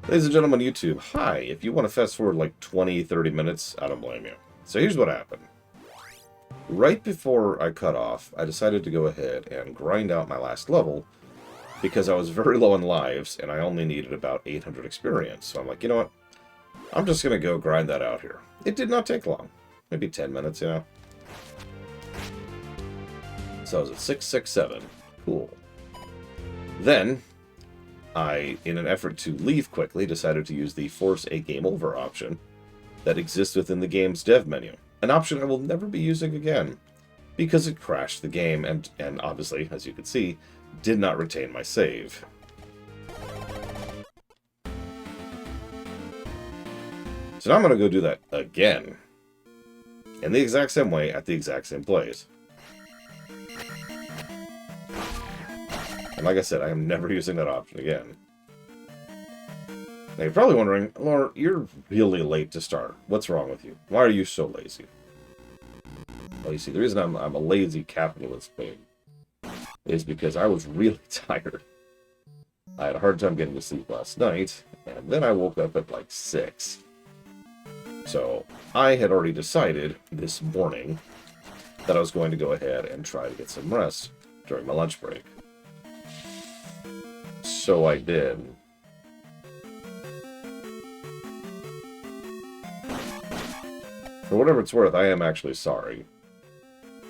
Ladies and gentlemen, YouTube, hi. If you want to fast forward like 20, 30 minutes, I don't blame you. So here's what happened. Right before I cut off, I decided to go ahead and grind out my last level because I was very low on lives and I only needed about 800 experience. So I'm like, you know what? I'm just going to go grind that out here. It did not take long. Maybe 10 minutes, you know? So I was at 667. Cool. Then, I, in an effort to leave quickly, decided to use the Force a Game Over option that exists within the game's dev menu. An option I will never be using again, because it crashed the game and obviously, as you can see, did not retain my save. So now I'm going to go do that again. In the exact same way, at the exact same place. And like I said, I am never using that option again. Now you're probably wondering, Laura, you're really late to start. What's wrong with you? Why are you so lazy? Well, you see, the reason I'm a lazy capitalist pig is because I was really tired. I had a hard time getting to sleep last night, and then I woke up at like 6. So I had already decided this morning that I was going to go ahead and try to get some rest during my lunch break. So I did. For whatever it's worth, I am actually sorry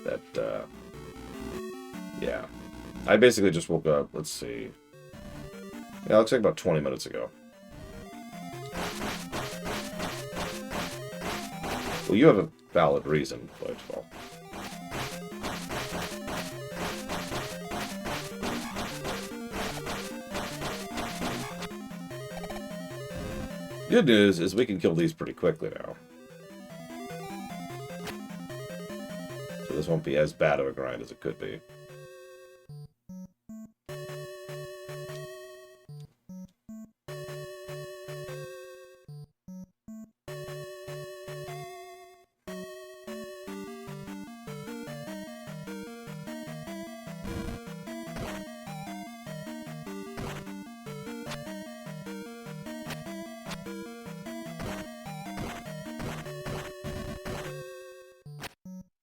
that, yeah. I basically just woke up, let's see. Yeah, it looks like about 20 minutes ago. Well, you have a valid reason, but, well. Good news is we can kill these pretty quickly now. So this won't be as bad of a grind as it could be.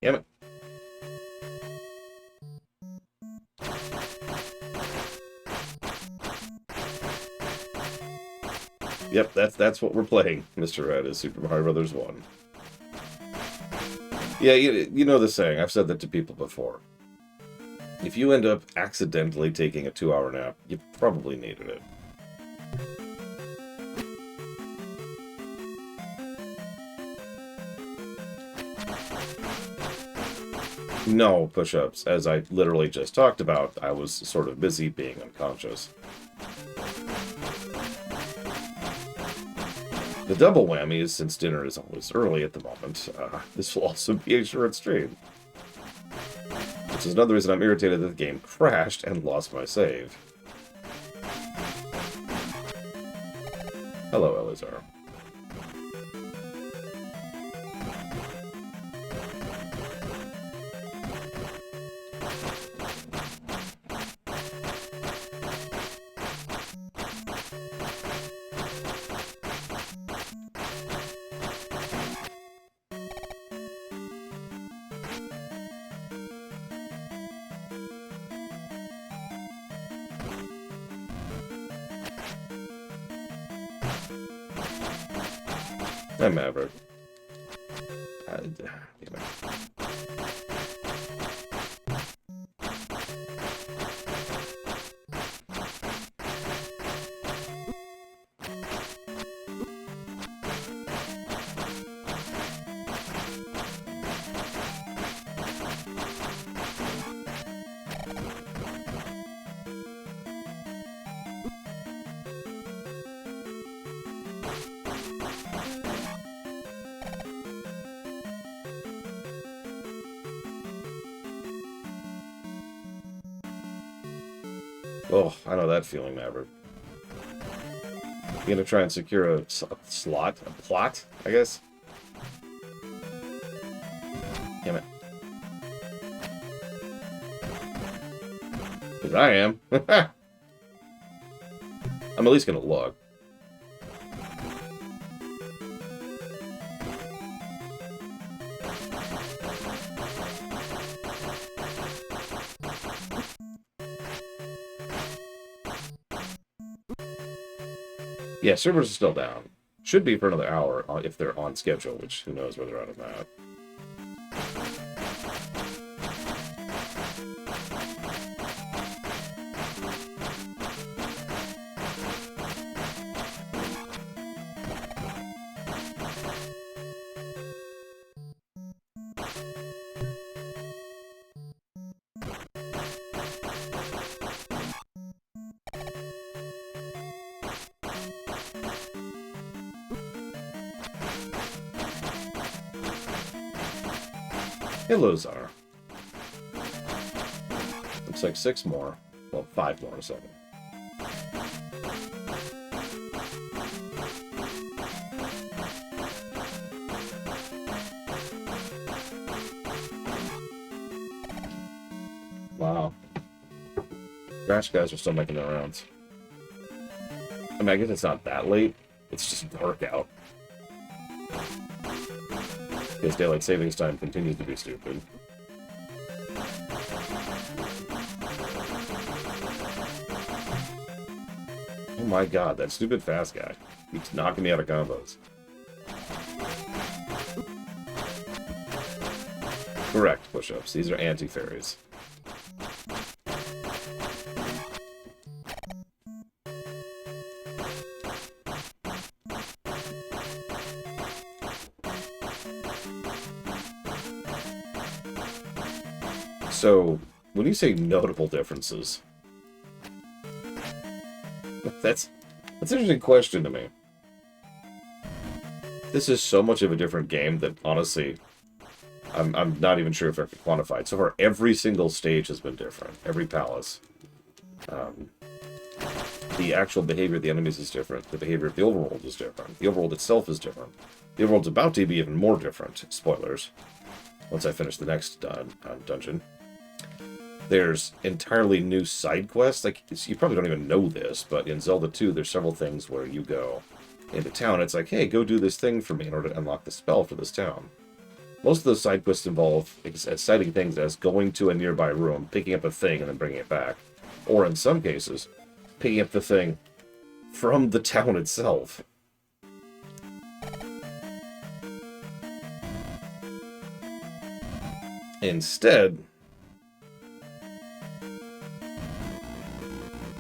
Damn it. Yep, that's what we're playing, Mr. Red, is Super Mario Bros. 1. Yeah, you know the saying. I've said that to people before. If you end up accidentally taking a 2-hour nap, you probably needed it. No push-ups. As I literally just talked about, I was sort of busy being unconscious. The double whammy is, since dinner is always early at the moment, this will also be a short stream. Which is another reason I'm irritated that the game crashed and lost my save. Hello, Elizar. I'm Maverick. You know. Oh, I know that feeling, Maverick. You gonna try and secure a slot? A plot, I guess? Damn it. Because I am. I'm at least gonna look. Yeah, servers are still down. Should be for another hour if they're on schedule, which who knows where they're at of that. Hello, Czar. Looks like 6 more. Well, 5 more in a second. Wow. Crash guys are still making their rounds. I mean, I guess it's not that late. It's just dark out. Because daylight savings time continues to be stupid. Oh my god, that stupid fast guy. He's knocking me out of combos. Correct, push-ups. These are anti-fairies. So, when you say notable differences, that's an interesting question to me. This is so much of a different game that, honestly, I'm not even sure if I can quantify it. So far, every single stage has been different. Every palace. The actual behavior of the enemies is different. The behavior of the overworld is different. The overworld itself is different. The overworld's about to be even more different. Spoilers. Once I finish the next dungeon. There's entirely new side quests. Like, you probably don't even know this, but in Zelda 2, there's several things where you go into town. It's like, hey, go do this thing for me in order to unlock the spell for this town. Most of those side quests involve exciting things as going to a nearby room, picking up a thing, and then bringing it back. Or in some cases, picking up the thing from the town itself. Instead,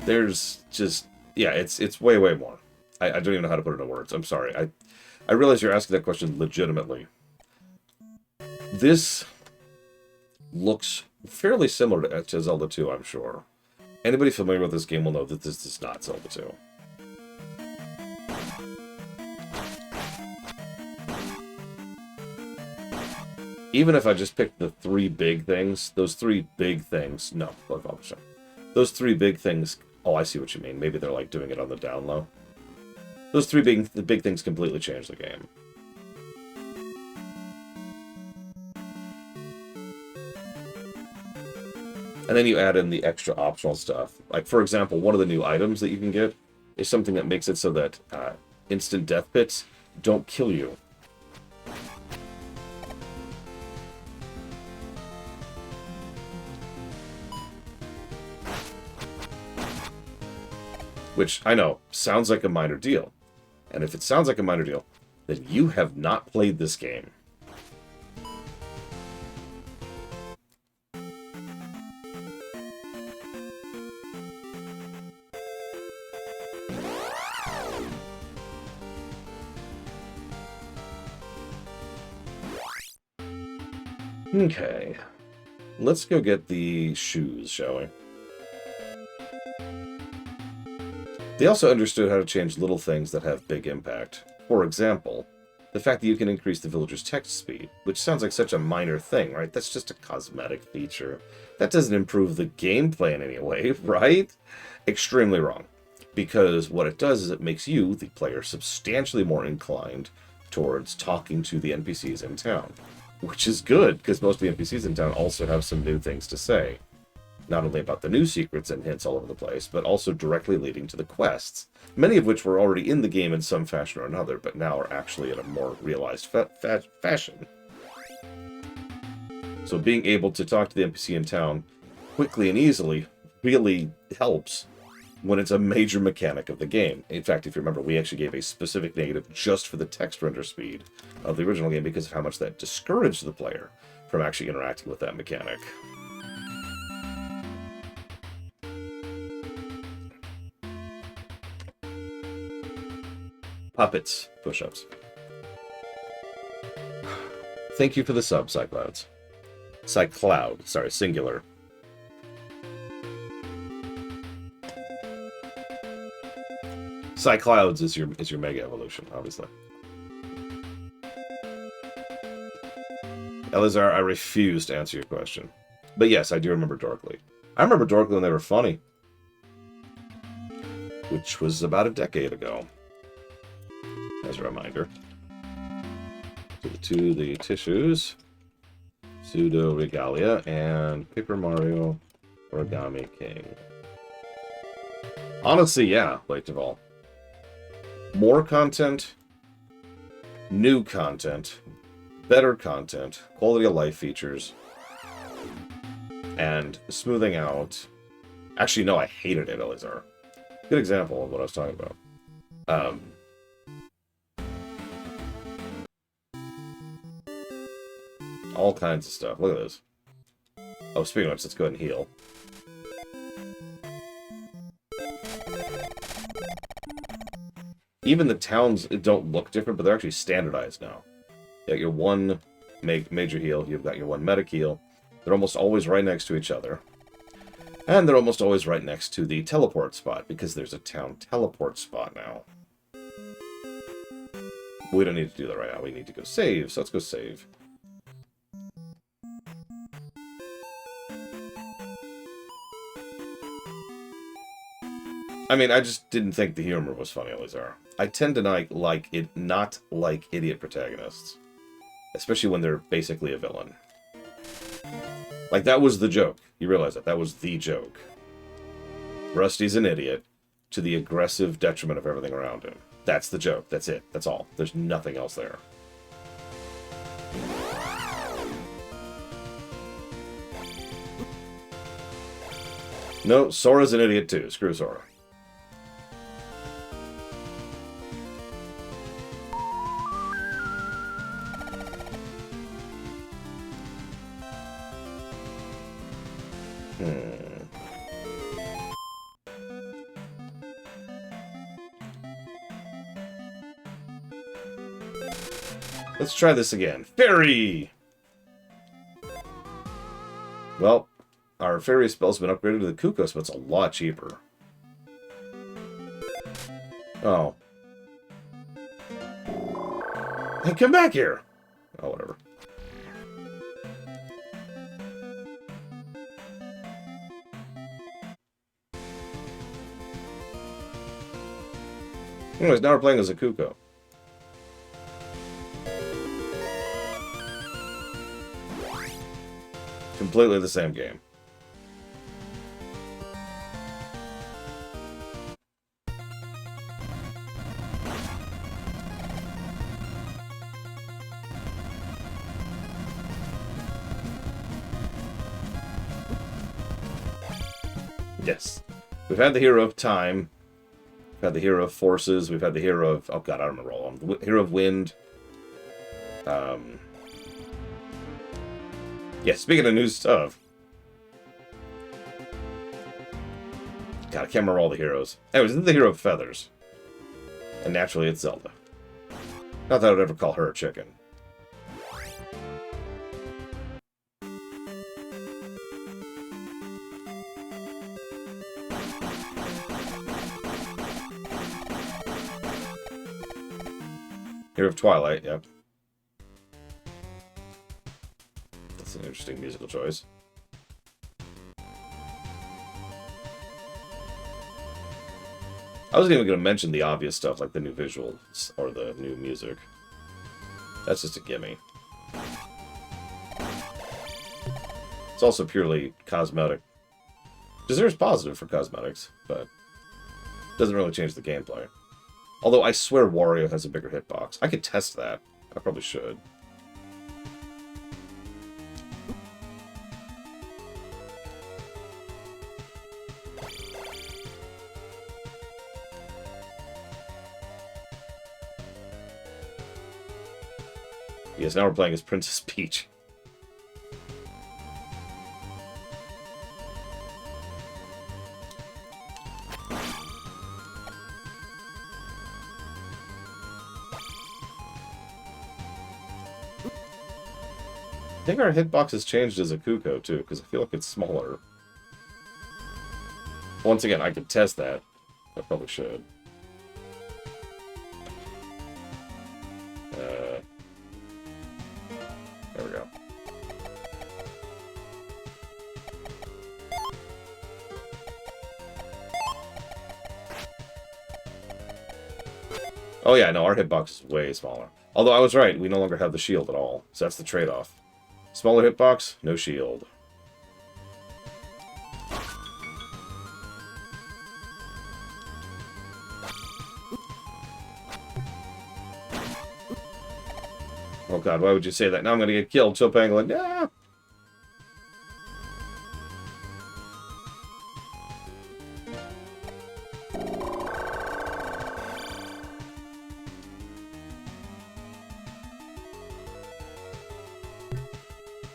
there's just, yeah, it's way, way more. I don't even know how to put it into words. I'm sorry. I realize you're asking that question legitimately. This looks fairly similar to Zelda 2, I'm sure. Anybody familiar with this game will know that this is not Zelda 2. Even if I just picked the 3 big things, those 3 big things, no, those 3 big things, oh, I see what you mean. Maybe they're like doing it on the down low. Those 3 big things completely change the game. And then you add in the extra optional stuff. Like, for example, one of the new items that you can get is something that makes it so that instant death pits don't kill you. Which, I know, sounds like a minor deal. And if it sounds like a minor deal, then you have not played this game. Okay. Let's go get the shoes, shall we? They also understood how to change little things that have big impact. For example, the fact that you can increase the villager's text speed, which sounds like such a minor thing, right? That's just a cosmetic feature. That doesn't improve the gameplay in any way, right? Extremely wrong. Because what it does is it makes you, the player, substantially more inclined towards talking to the NPCs in town. Which is good, because most of the NPCs in town also have some new things to say. Not only about the new secrets and hints all over the place, but also directly leading to the quests, many of which were already in the game in some fashion or another, but now are actually in a more realized fashion. So being able to talk to the NPC in town quickly and easily really helps when it's a major mechanic of the game. In fact, if you remember, we actually gave a specific negative just for the text render speed of the original game because of how much that discouraged the player from actually interacting with that mechanic. Puppets. Push-ups. Thank you for the sub, Cyclouds. Cycloud. Sorry, singular. Cyclouds is your Mega Evolution, obviously. Elazar, I refuse to answer your question. But yes, I do remember Dorkly. I remember Dorkly when they were funny. Which was about a decade ago. As a reminder. To the tissues. Pseudo Regalia and Paper Mario Origami King. Honestly, yeah, Late Duval. More content, new content, better content, quality of life features, and smoothing out. Actually, no, I hated it, Elazar. Good example of what I was talking about. All kinds of stuff. Look at this. Oh, speaking of which, let's go ahead and heal. Even the towns don't look different, but they're actually standardized now. You got your one major heal, you've got your one medic heal. They're almost always right next to each other. And they're almost always right next to the teleport spot, because there's a town teleport spot now. We don't need to do that right now. We need to go save, so let's go save. I mean, I just didn't think the humor was funny, Elazar. I tend to not like idiot protagonists. Especially when they're basically a villain. Like, that was the joke. You realize that? That was the joke. Rusty's an idiot to the aggressive detriment of everything around him. That's the joke. That's it. That's all. There's nothing else there. No, Sora's an idiot too. Screw Sora. Let's try this again. Fairy! Well, our fairy spell's been upgraded to the Kukos, but it's a lot cheaper. Oh. Hey, come back here! Oh, whatever. Anyways, now we're playing as a Kuko. Completely the same game. Yes. We've had the hero of time. We've had the hero of forces. We've had the hero of... Oh god, I don't remember all of them. The hero of wind. Yeah, speaking of new stuff. God, I can't remember all the heroes. Anyways, this is the hero of feathers. And naturally, it's Zelda. Not that I would ever call her a chicken. Hero of Twilight, yep. That's an interesting musical choice. I wasn't even going to mention the obvious stuff like the new visuals or the new music. That's just a gimme. It's also purely cosmetic. Deserves positive for cosmetics, but doesn't really change the gameplay. Although I swear Wario has a bigger hitbox. I could test that. I probably should. Yes, now we're playing as Princess Peach. I think our hitbox has changed as a Kuko, too, because I feel like it's smaller. Once again, I could test that. I probably should. There we go. Oh yeah, no, our hitbox is way smaller. Although I was right, we no longer have the shield at all. So that's the trade-off. Smaller hitbox, no shield. Oh god, why would you say that? Now I'm gonna get killed. So Pangolin, yeah.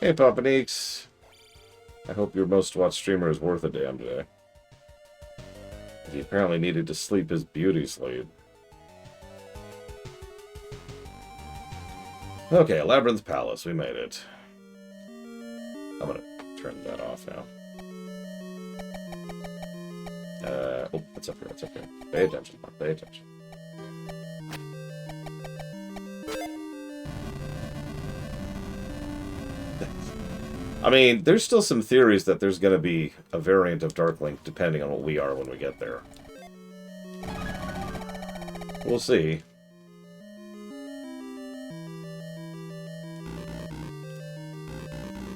Hey, Papa Neeks. I hope your most-watched streamer is worth a damn today. He apparently needed to sleep his beauty sleep. Okay, Labyrinth Palace. We made it. I'm gonna turn that off now. Oh, it's up here, it's up here. Pay attention, Mark, pay attention. I mean, there's still some theories that there's going to be a variant of Dark Link depending on what we are when we get there. We'll see.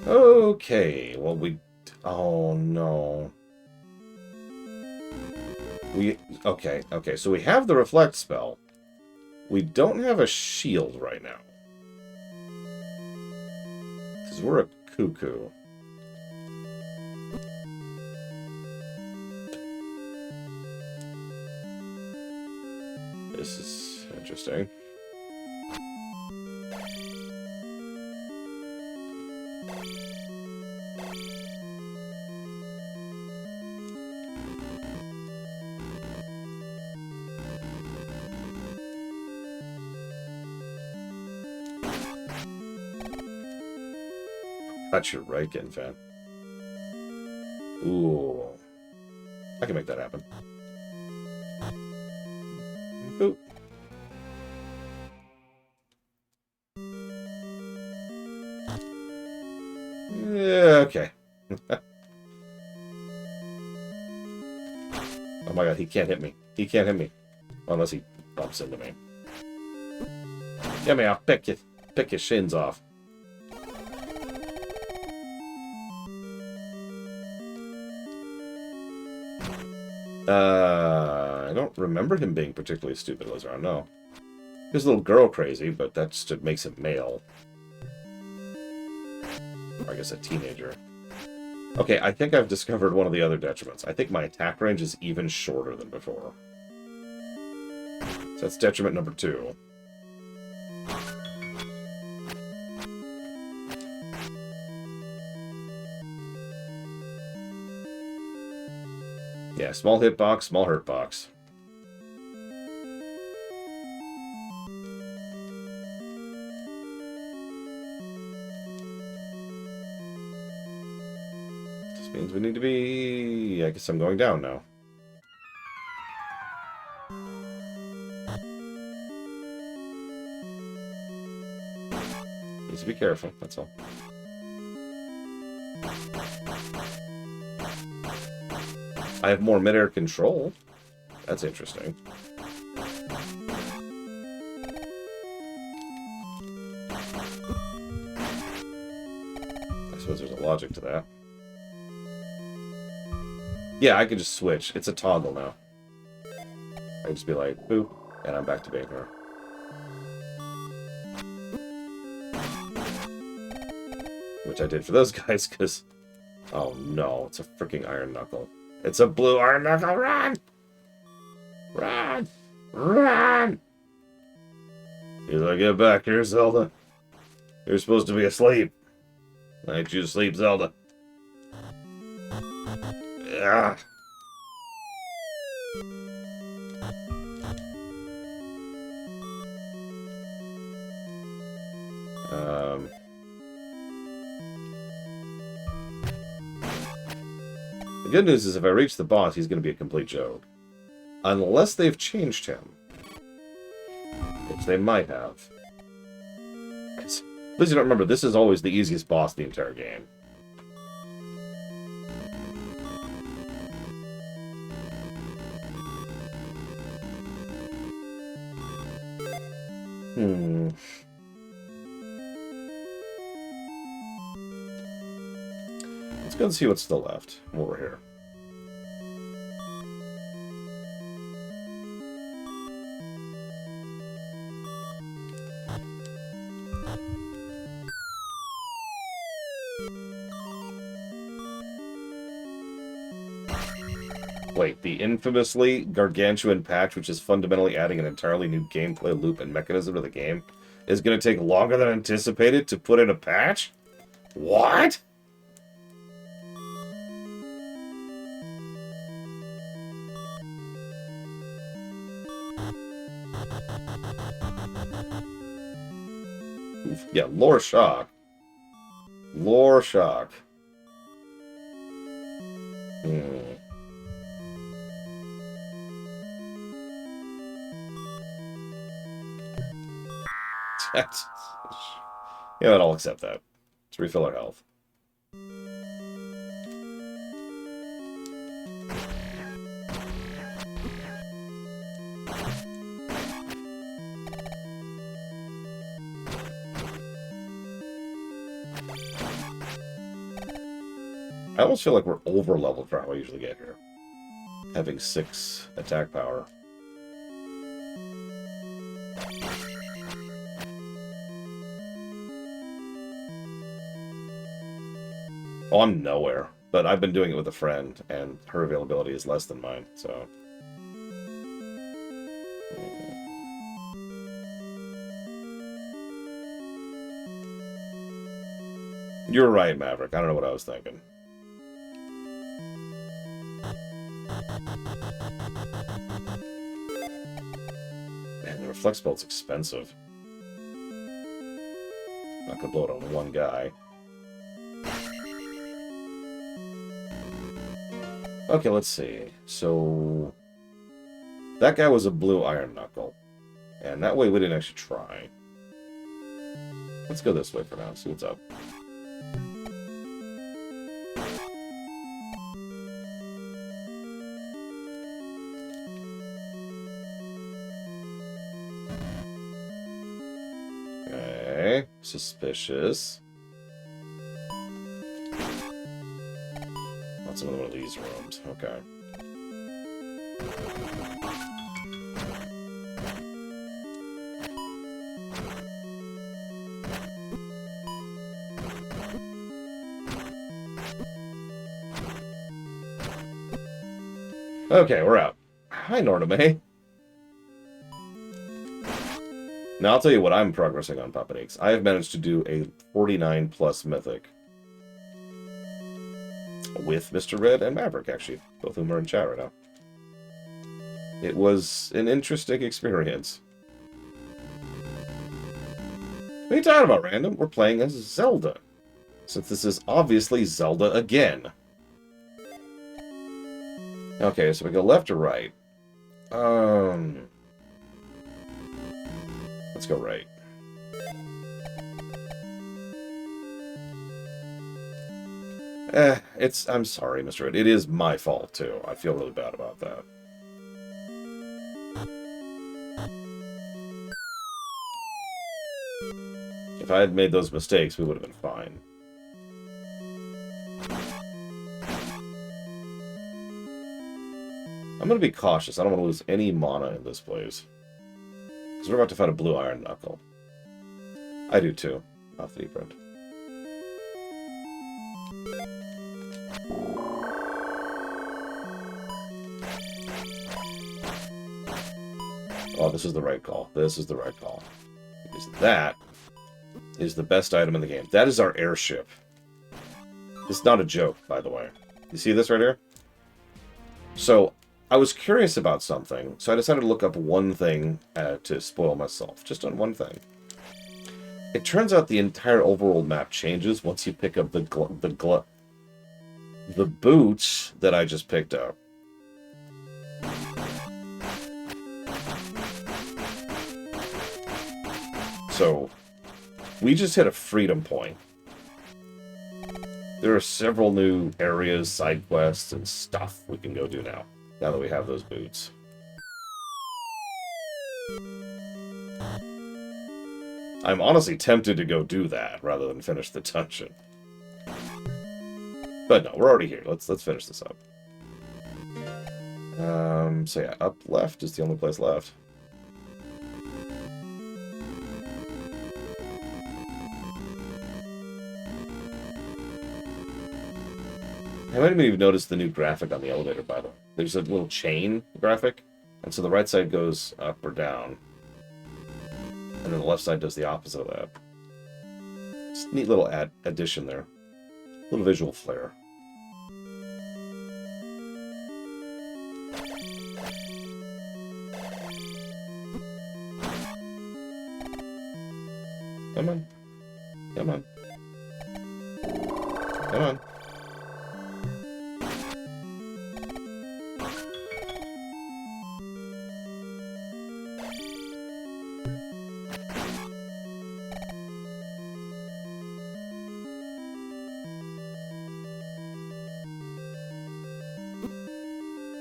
Okay, well oh no. Okay, so we have the Reflect spell. We don't have a shield right now. Because we're a cuckoo. This is interesting. That's your Riken, fan. Ooh. I can make that happen. Boop. Yeah, okay. Oh my god, he can't hit me. He can't hit me. Unless he bumps into me. Get me, I'll pick your shins off. I don't remember him being particularly stupid, Lizard. No. He's a little girl crazy, but that just makes him male. Or I guess a teenager. Okay, I think I've discovered one of the other detriments. I think my attack range is even shorter than before. So that's detriment number 2. Yeah, small hitbox, small hurtbox. This means we need to be... I guess I'm going down now. Needs to be careful, that's all. I have more mid-air control. That's interesting. I suppose there's a logic to that. Yeah, I can just switch. It's a toggle now. I can just be like, boop, and I'm back to being her. Which I did for those guys, because... Oh no, it's a freaking Iron Knuckle. It's a blue Iron Knuckle. Run! Run! Run! He's like, get back here, Zelda. You're supposed to be asleep. I choose sleep, Zelda. Ah. The good news is if I reach the boss, he's going to be a complete joke. Unless they've changed him. Which they might have. Please don't remember, this is always the easiest boss in the entire game. Let's go and see what's still left while we're here. Wait, the infamously gargantuan patch, which is fundamentally adding an entirely new gameplay loop and mechanism to the game, is going to take longer than anticipated to put in a patch? What? Yeah, lore shock. Lore shock. Yeah, I'll accept that. Let's refill our health. I almost feel like we're over-leveled for how I usually get here. Having 6 attack power. Oh, I'm nowhere. But I've been doing it with a friend, and her availability is less than mine, so... You're right, Maverick. I don't know what I was thinking. Man, the Reflex Belt's expensive. Not gonna blow it on one guy. Okay, let's see. So... that guy was a blue Iron Knuckle. And that way we didn't actually try. Let's go this way for now, see what's up. Okay, suspicious. That's another one of these rooms. Okay. Okay, we're out. Hi, Norname. Now, I'll tell you what I'm progressing on, Papanikes. I have managed to do a 49 plus mythic. With Mr. Red and Maverick, actually. Both of whom are in chat right now. It was an interesting experience. What are you talking about, Random? We're playing as Zelda. Since this is obviously Zelda again. Okay, so we go left or right? Let's go right. I'm sorry, Mr. Ed. It is my fault, too. I feel really bad about that. If I had made those mistakes, we would have been fine. I'm going to be cautious. I don't want to lose any mana in this place. Because we're about to fight a blue Iron Knuckle. I do, too. Off the deep end. Oh, this is the right call. This is the right call. Because that is the best item in the game. That is our airship. This is not a joke, by the way. You see this right here? So, I was curious about something, so I decided to look up one thing to spoil myself. Just on one thing. It turns out the entire overall map changes once you pick up the boots that I just picked up. So, we just hit a freedom point. There are several new areas, side quests, and stuff we can go do now that we have those boots. I'm honestly tempted to go do that rather than finish the dungeon. But no, we're already here. Let's finish this up. So yeah, up left is the only place left. I might even noticed the new graphic on the elevator, by the way. There's a little chain graphic, and so the right side goes up or down, and then the left side does the opposite of that. Just a neat little addition there. A little visual flair. Come on. Come on. Come on.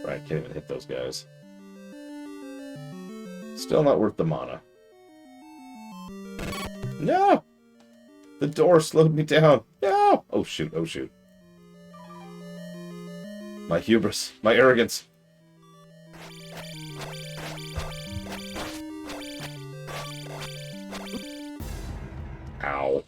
Right, can't even hit those guys. Still not worth the mana. No! The door slowed me down. No! Oh shoot, oh shoot. My hubris, my arrogance. Ow.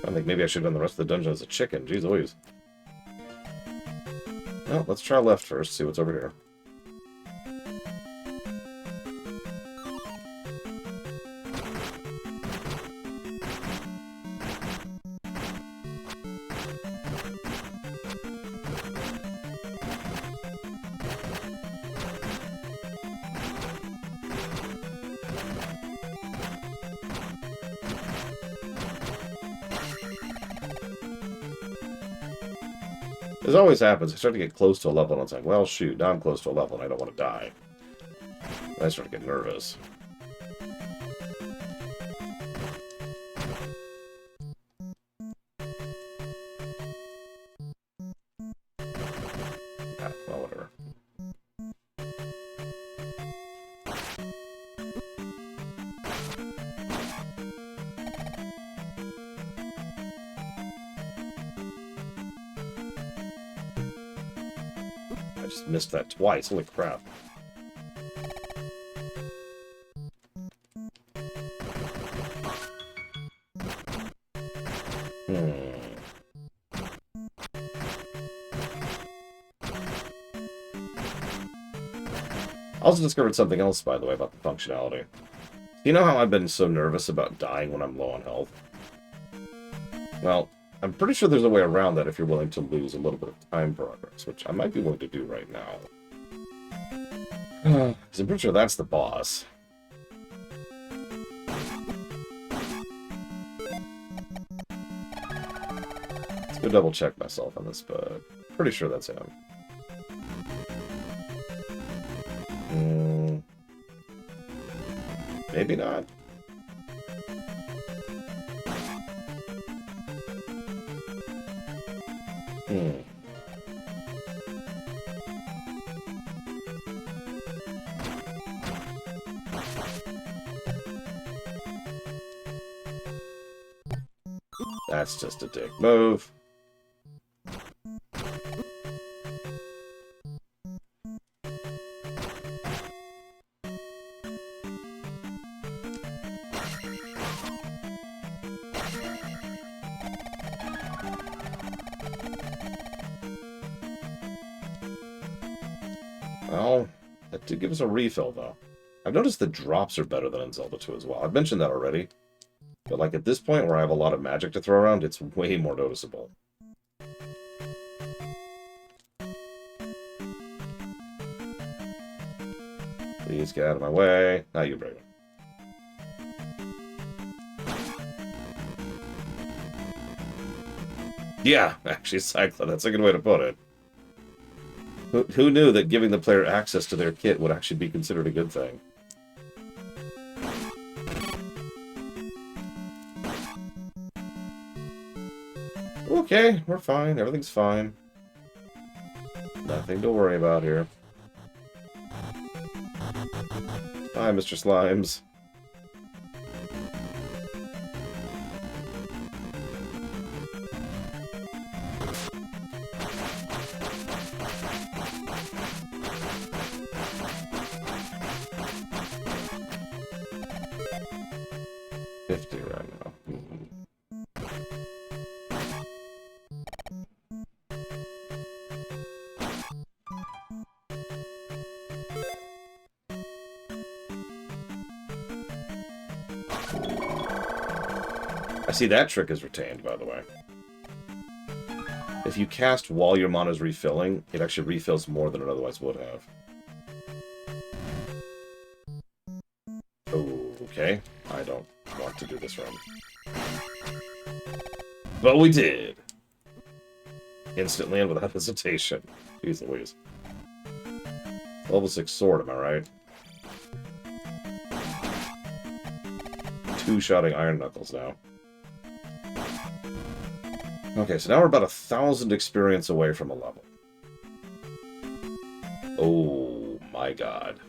I think maybe I should have done the rest of the dungeon as a chicken. Jeez Louise. Well, let's try left first, see what's over here. This always happens. I start to get close to a level, and it's like, well, shoot, now I'm close to a level, and I don't want to die. And I start to get nervous. Ah, well, whatever. I just missed that twice. Holy crap. I also discovered something else, by the way, about the functionality. You know how I've been so nervous about dying when I'm low on health? Well, I'm pretty sure there's a way around that if you're willing to lose a little bit of time progress, which I might be willing to do right now. Because I'm pretty sure that's the boss. Let's go double check myself on this, but pretty sure that's him. Maybe not. That's just a dick move. Well, that did give us a refill, though. I've noticed the drops are better than in Zelda 2 as well. I've mentioned that already. But, like, at this point where I have a lot of magic to throw around, it's way more noticeable. Please get out of my way. Now you bring it. Yeah, actually, Cyclone. That's a good way to put it. Who knew that giving the player access to their kit would actually be considered a good thing? Okay, we're fine. Everything's fine. Nothing to worry about here. Hi, Mr. Slimes. Right now. I see that trick is retained, by the way. If you cast while your mana is refilling, it actually refills more than it otherwise would have. Oh, okay. I don't want to do this run. But we did! Instantly and without hesitation. Jeez Louise. Level 6 sword, am I right? Two-shotting Iron Knuckles now. Okay, so now we're about 1,000 experience away from a level. Oh my god.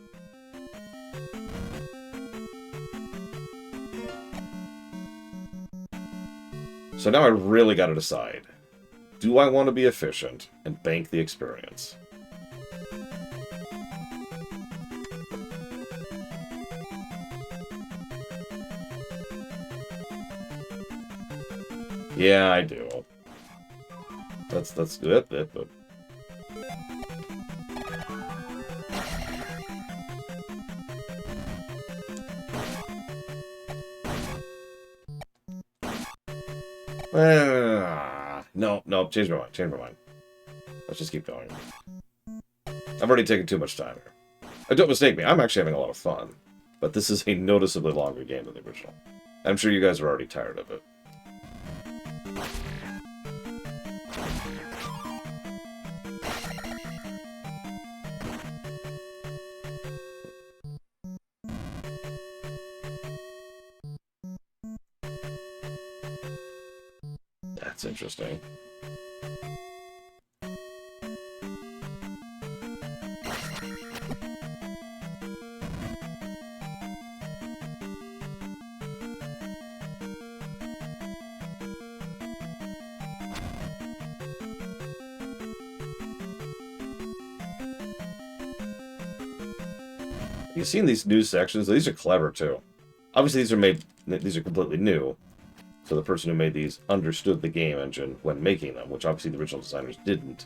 So now I really gotta decide. Do I want to be efficient and bank the experience? Yeah, I do. That's good. But no, change my mind. Let's just keep going. I've already taken too much time here. Don't mistake me, I'm actually having a lot of fun. But this is a noticeably longer game than the original. I'm sure you guys are already tired of it. That's interesting. You've seen these new sections. These are clever too. Obviously, these are completely new. So the person who made these understood the game engine when making them, which obviously the original designers didn't.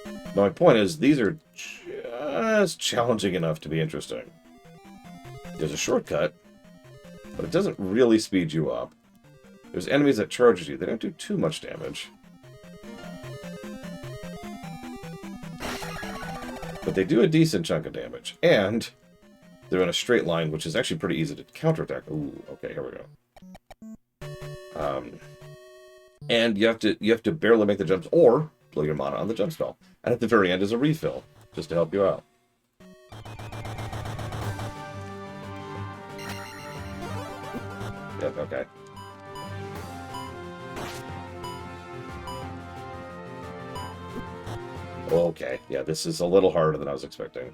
But my point is, these are just challenging enough to be interesting. There's a shortcut, but it doesn't really speed you up. There's enemies that charge at you. They don't do too much damage. But they do a decent chunk of damage. And they're in a straight line, which is actually pretty easy to counterattack. Ooh, okay, here we go. And you have to barely make the jumps or blow your mana on the jump spell. And at the very end is a refill, just to help you out. Yep, okay. Okay, yeah, this is a little harder than I was expecting.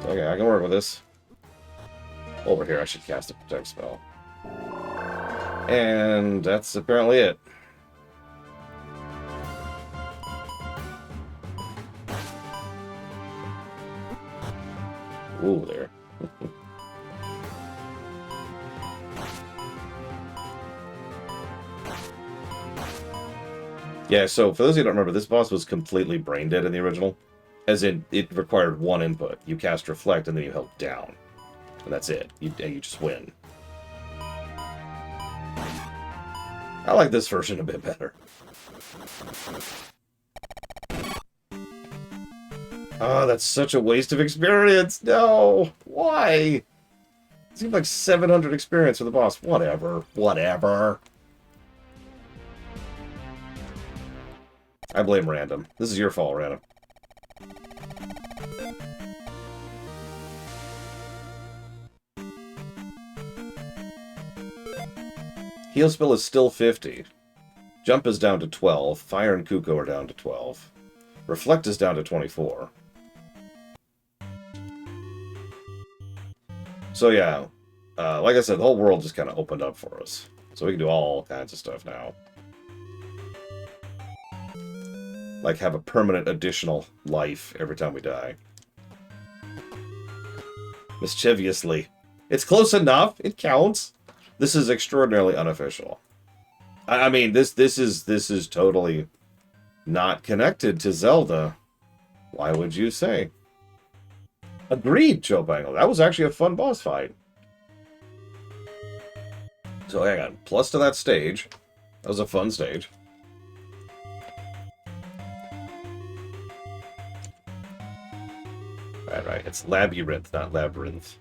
Okay, I can work with this. Over here, I should cast a protect spell. And that's apparently it. Ooh, there. Yeah, so for those of you who don't remember, this boss was completely brain dead in the original. As in, it required one input. You cast Reflect, and then you held down. And that's it. You just win. I like this version a bit better. Oh, that's such a waste of experience. No! Why? It seemed like 700 experience for the boss. Whatever. Whatever. I blame random. This is your fault, random. Heal spell is still 50. Jump is down to 12. Fire and Kuko are down to 12. Reflect is down to 24. So yeah, like I said, the whole world just kind of opened up for us. So we can do all kinds of stuff now. Like have a permanent additional life every time we die. Mischievously. It's close enough. It counts. This is extraordinarily unofficial. I mean, this is totally not connected to Zelda. Why would you say? Agreed, Chopangle. That was actually a fun boss fight. So hang on. Plus to that stage. That was a fun stage. Right. It's Labyrinth, not Labyrinth.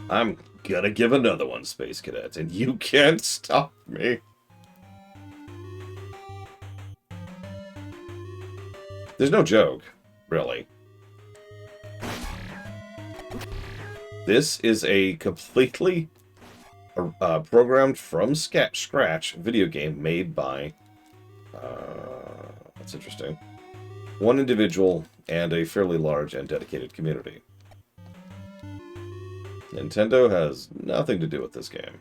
I'm gonna give another one, Space Cadets, and you can't stop me. There's no joke, really. This is a completely programmed from scratch video game made by, that's interesting, one individual and a fairly large and dedicated community. Nintendo has nothing to do with this game.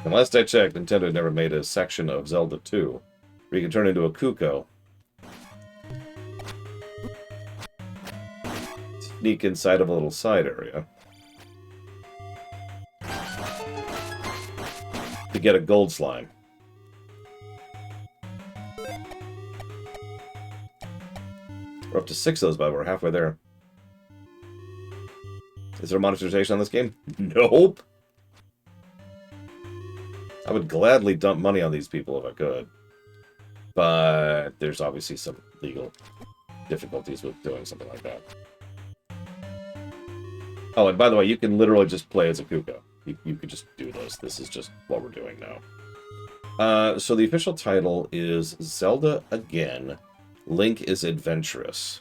And last I checked, Nintendo never made a section of Zelda 2 where you can turn into a Kuko. Sneak inside of a little side area to get a gold slime. We're up to 6 of those, but we're halfway there. Is there monetization on this game? Nope. I would gladly dump money on these people if I could. But there's obviously some legal difficulties with doing something like that. Oh, and by the way, you can literally just play as a Kuko. You could just do this. This is just what we're doing now. So the official title is Zelda Again. Link is Adventurous.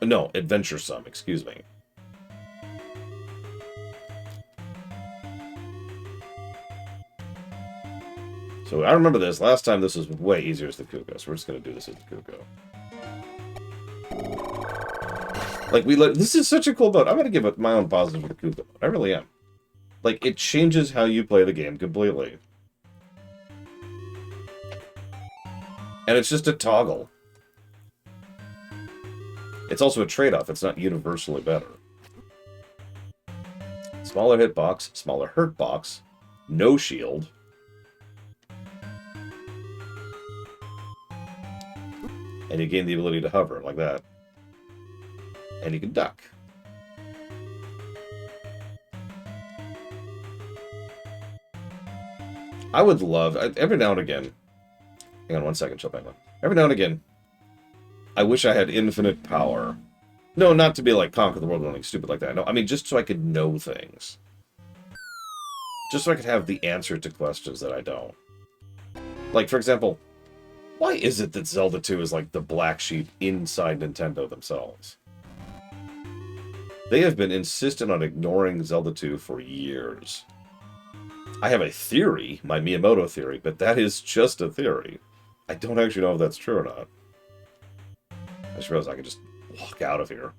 No, Adventuresome, excuse me. So I remember this. Last time this was way easier as the Kuko, so we're just going to do this as the Kuko. Like, this is such a cool mode. I'm going to give it my own positive for the Kuko mode. I really am. Like, it changes how you play the game completely. And it's just a toggle. It's also a trade-off. It's not universally better. Smaller hitbox, smaller hurt box, no shield. And you gain the ability to hover, like that. And you can duck. I would love, every now and again, hang on one second, chill back. Every now and again, I wish I had infinite power. No, not to be like conquer the world or anything stupid like that. No, I mean just so I could know things. Just so I could have the answer to questions that I don't. Like, for example, why is it that Zelda 2 is like the black sheep inside Nintendo themselves? They have been insistent on ignoring Zelda 2 for years. I have a theory, my Miyamoto theory, but that is just a theory. I don't actually know if that's true or not. I just realized I could just walk out of here.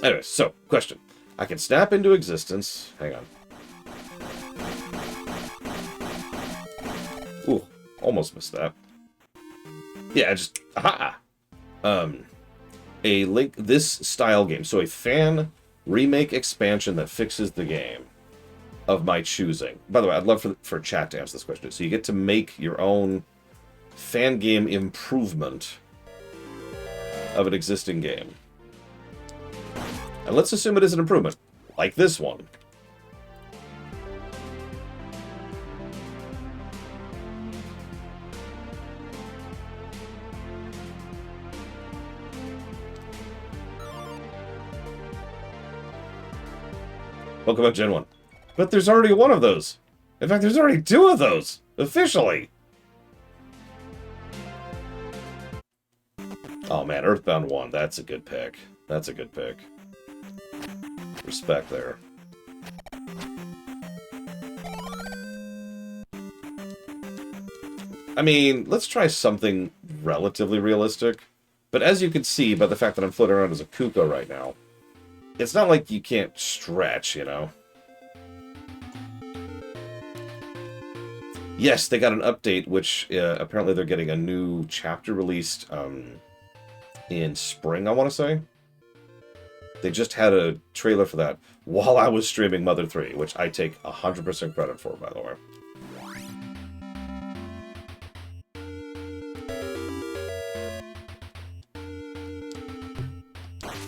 Anyway, so, question. I can snap into existence. Hang on. Ooh, almost missed that. Yeah, just... Aha! A Link... This style game. So a fan remake expansion that fixes the game of my choosing. By the way, I'd love for chat to answer this question. So you get to make your own fan game improvement of an existing game. And let's assume it is an improvement, like this one. Welcome back, Gen 1. But there's already one of those. In fact, there's already two of those, officially. Oh man, Earthbound 1, that's a good pick. That's a good pick. Respect there. I mean, let's try something relatively realistic. But as you can see by the fact that I'm floating around as a Kuko right now, it's not like you can't stretch, you know? Yes, they got an update, which apparently they're getting a new chapter released in spring, I want to say. They just had a trailer for that while I was streaming Mother 3, which I take 100% credit for, by the way.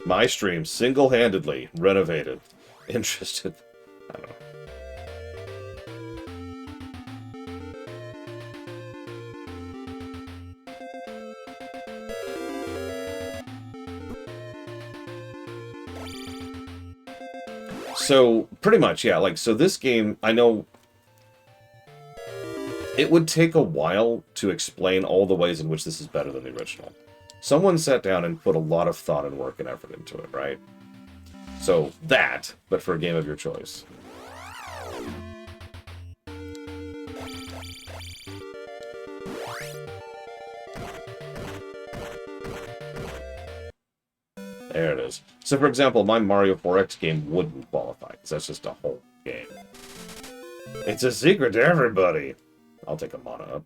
My stream, single-handedly renovated. Interested. I don't know. So, pretty much, yeah, like, so this game, I know it would take a while to explain all the ways in which this is better than the original. Someone sat down and put a lot of thought and work and effort into it, right? So, that, but for a game of your choice. There it is. So, for example, my Mario 4X game wouldn't qualify, because that's just a whole game. It's a secret to everybody! I'll take a mana up.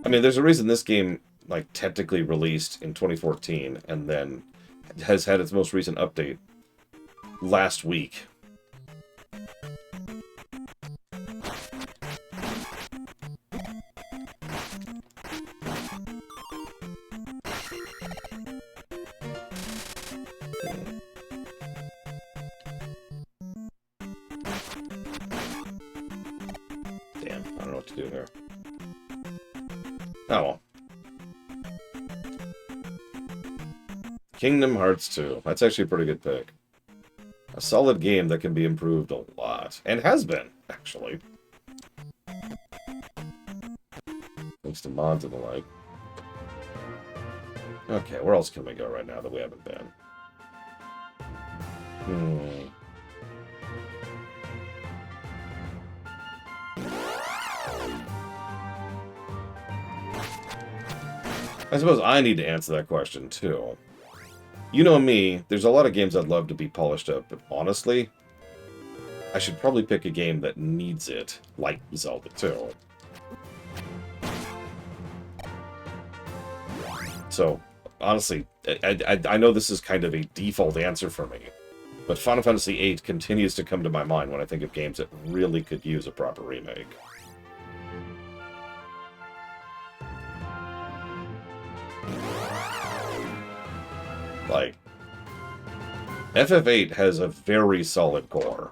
I mean, there's a reason this game, like, technically released in 2014, and then has had its most recent update last week. Damn, I don't know what to do here. Oh well. Kingdom Hearts 2. That's actually a pretty good pick. A solid game that can be improved a lot. And has been, actually. Thanks to mods and the like. Okay, where else can we go right now that we haven't been? I suppose I need to answer that question, too. You know me, there's a lot of games I'd love to be polished up, but honestly, I should probably pick a game that needs it, like Zelda 2. So, honestly, I know this is kind of a default answer for me, But Final Fantasy VIII continues to come to my mind when I think of games that really could use a proper remake. Like, FF8 has a very solid core.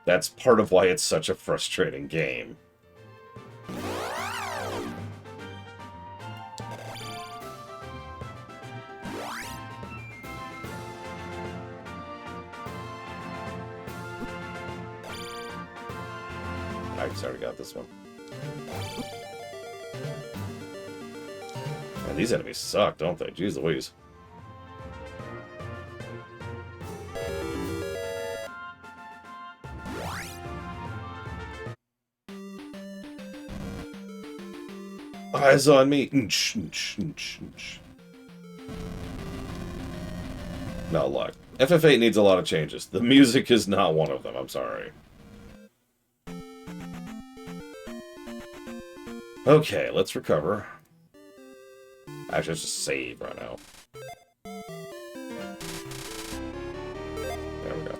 That's part of why it's such a frustrating game. I already got this one. Man, these enemies suck, don't they? Jeez Louise. Eyes on me. No luck. FF8 needs a lot of changes. The music is not one of them, I'm sorry. Okay, let's recover. Actually, let's just save right now. There we go.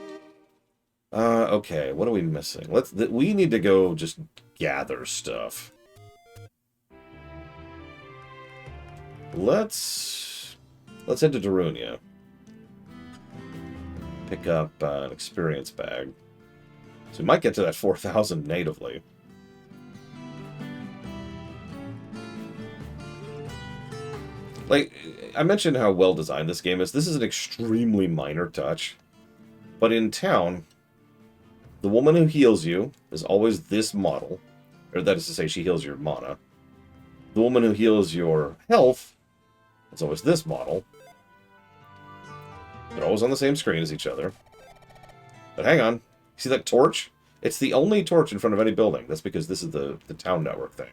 Okay, what are we missing? We need to go just gather stuff. Let's head to Darunia. Pick up an experience bag. So we might get to that 4,000 natively. Like, I mentioned how well designed this game is. This is an extremely minor touch. But in town, the woman who heals you is always this model. Or that is to say, she heals your mana. The woman who heals your health is always this model. They're always on the same screen as each other. But hang on. See that torch? It's the only torch in front of any building. That's because this is the town network thing.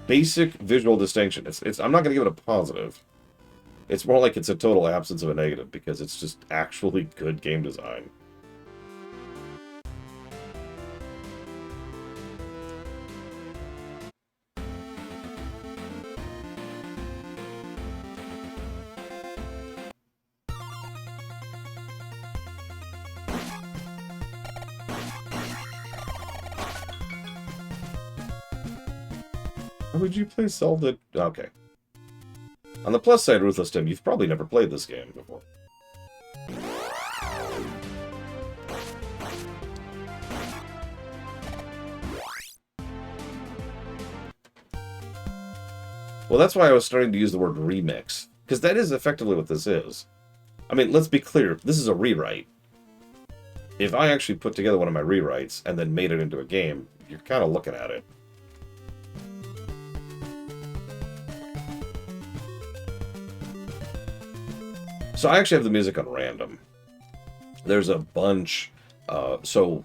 Basic visual distinction. I'm not going to give it a positive. It's more like it's a total absence of a negative because it's just actually good game design. How would you play Zelda? Okay. On the plus side, Ruthless Tim, you've probably never played this game before. Well, that's why I was starting to use the word remix. Because that is effectively what this is. I mean, let's be clear. This is a rewrite. If I actually put together one of my rewrites and then made it into a game, you're kind of looking at it. So I actually have the music on random. There's a bunch, so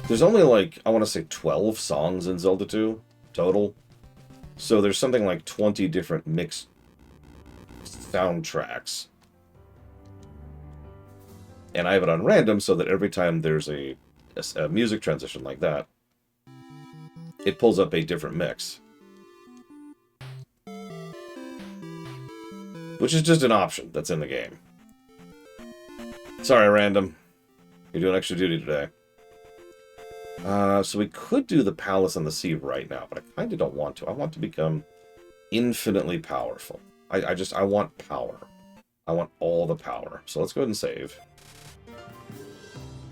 there's only like, I want to say 12 songs in Zelda 2 total. So there's something like 20 different mixed soundtracks. And I have it on random so that every time there's a music transition like that, it pulls up a different mix. Which is just an option that's in the game. Sorry, random. You're doing extra duty today. So we could do the Palace on the Sea right now, but I kind of don't want to. I want to become infinitely powerful. I want power. I want all the power. So let's go ahead and save.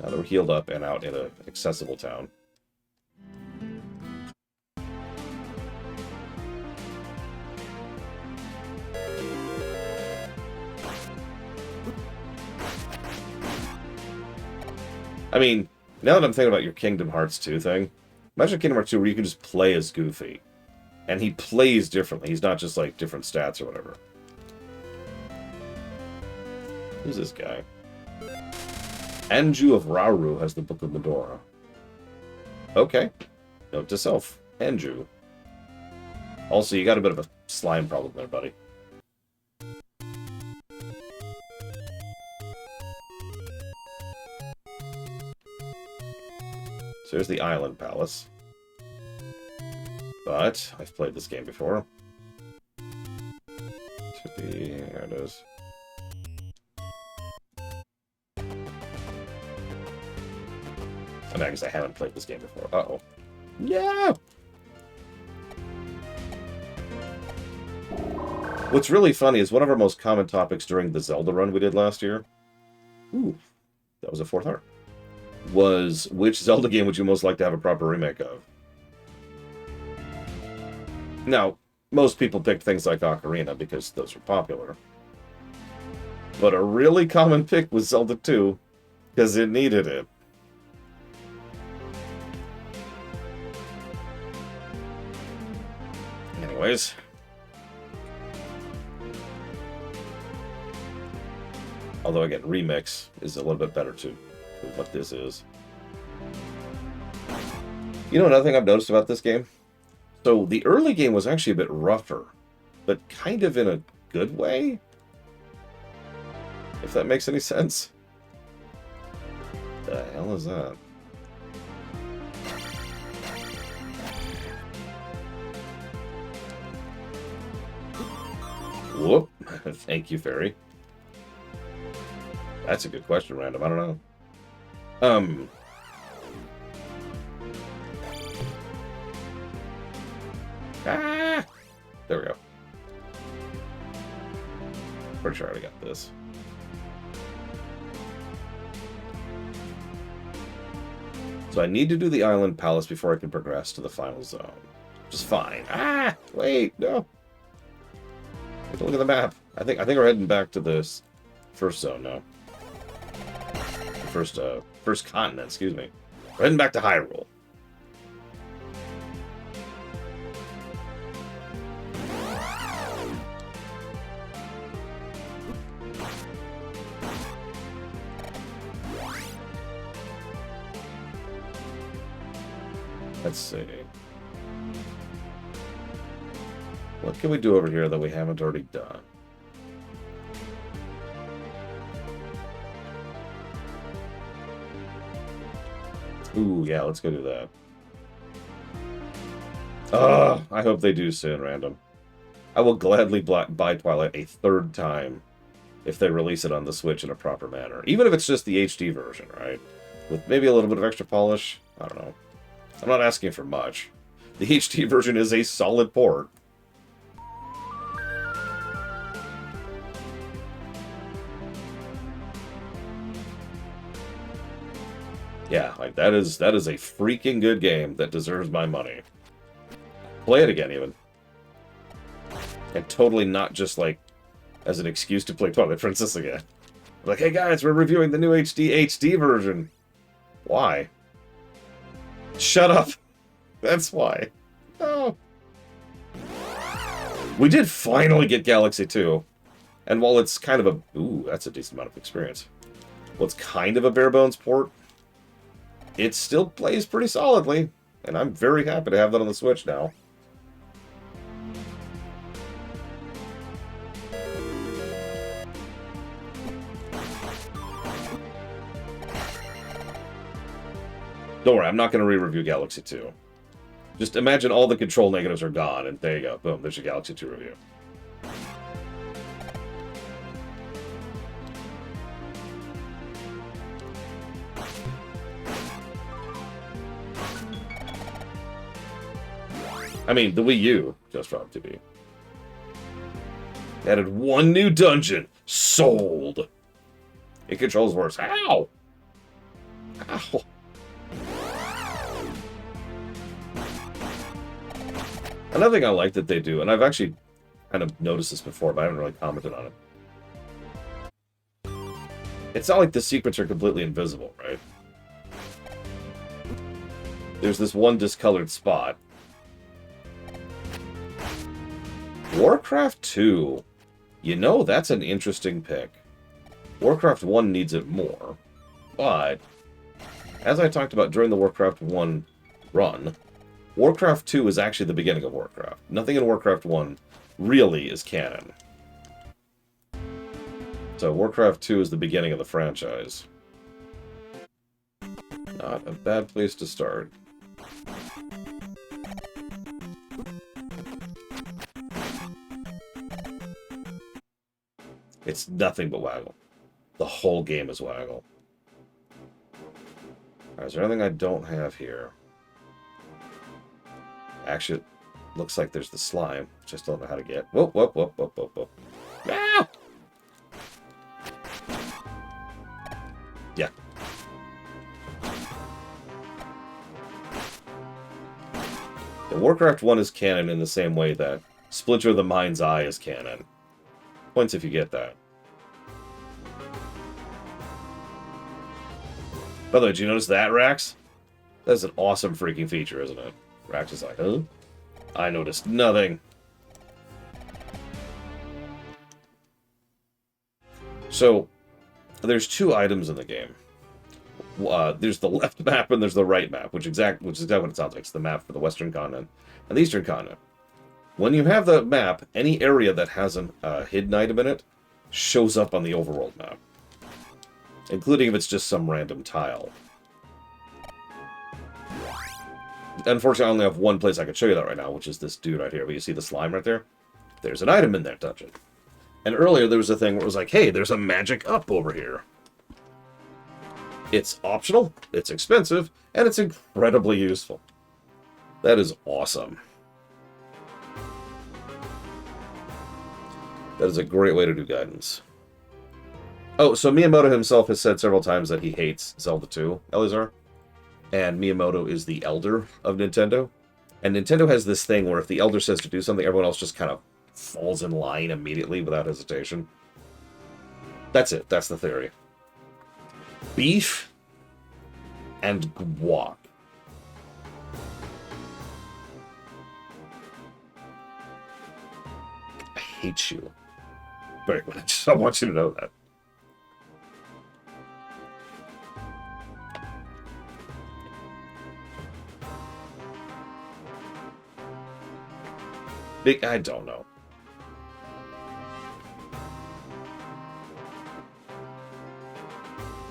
Now that we're healed up and out in an accessible town. I mean, now that I'm thinking about your Kingdom Hearts 2 thing, imagine Kingdom Hearts 2 where you can just play as Goofy. And he plays differently. He's not just like different stats or whatever. Who's this guy? Anju of Rauru has the Book of Medora. Okay. Note to self. Anju. Also, you got a bit of a slime problem there, buddy. So here's the Island Palace. But I've played this game before. Should be... Here it is. this. I mean, I guess I haven't played this game before. Uh-oh. Yeah! What's really funny is one of our most common topics during the Zelda run we did last year, ooh, that was a 4th heart, was which Zelda game would you most like to have a proper remake of? Now, most people picked things like Ocarina because those were popular. But a really common pick was Zelda 2 because it needed it. Anyways. Although, again, remix is a little bit better, too, than what this is. You know another thing I've noticed about this game? So, the early game was actually a bit rougher, but kind of in a good way? If that makes any sense. The hell is that? Whoop. Thank you, Fairy. That's a good question, Random. I don't know. Ah! There we go. Pretty sure I already got this. So I need to do the Island Palace before I can progress to the final zone. Which is fine. Ah! Wait, no. Take a look at the map. I think we're heading back to this first zone now. First continent, excuse me. We're heading back to Hyrule. Let's see. What can we do over here that we haven't already done? Ooh, yeah, let's go do that. I hope they do soon, Random. I will gladly buy Twilight a 3rd time if they release it on the Switch in a proper manner. Even if it's just the HD version, right? With maybe a little bit of extra polish. I don't know. I'm not asking for much. The HD version is a solid port. Yeah, like that is a freaking good game that deserves my money. Play it again, even. And totally not just like as an excuse to play Twilight Princess again. Like, hey guys, we're reviewing the new HD version. Why? Shut up. That's why. Oh. We did finally get Galaxy 2. And while it's kind of a... Ooh, that's a decent amount of experience. Well, it's kind of a bare-bones port. It still plays pretty solidly. And I'm very happy to have that on the Switch now. Don't worry, I'm not going to re-review Galaxy 2. Just imagine all the control negatives are gone, and there you go. Boom, there's your Galaxy 2 review. I mean, the Wii U just dropped to be. Added one new dungeon. Sold. It controls worse. Ow! Ow! Another thing I like that they do, and I've actually kind of noticed this before, but I haven't really commented on it. It's not like the secrets are completely invisible, right? There's this one discolored spot. Warcraft 2. You know, that's an interesting pick. Warcraft 1 needs it more. But, as I talked about during the Warcraft 1 run, Warcraft 2 is actually the beginning of Warcraft. Nothing in Warcraft 1 really is canon. So Warcraft 2 is the beginning of the franchise. Not a bad place to start. It's nothing but waggle. The whole game is waggle. Alright, is there anything I don't have here? Actually, it looks like there's the slime. Just don't know how to get. Whoop, whoop, whoop, whoop, whoop, whoop. Ah! Yeah. The Warcraft 1 is canon in the same way that Splinter of the Mind's Eye is canon. Points if you get that. By the way, did you notice that, Rax? That's an awesome freaking feature, isn't it? Rax is like, huh? I noticed nothing. So, there's two items in the game. There's the left map and there's the right map, which is exactly what it sounds like. It's the map for the Western continent and the Eastern continent. When you have the map, any area that has a hidden item in it shows up on the overworld map, including if it's just some random tile. Unfortunately, I only have one place I can show you that right now, which is this dude right here. But you see the slime right there? There's an item in that dungeon. And earlier there was a thing where it was like, hey, there's a magic up over here. It's optional, it's expensive, and it's incredibly useful. That is awesome. That is a great way to do guidance. Oh, so Miyamoto himself has said several times that he hates Zelda 2, Eleazar. And Miyamoto is the elder of Nintendo. And Nintendo has this thing where if the elder says to do something, everyone else just kind of falls in line immediately without hesitation. That's it. That's the theory. Beef and guac. I hate you very much. I want you to know that. I don't know.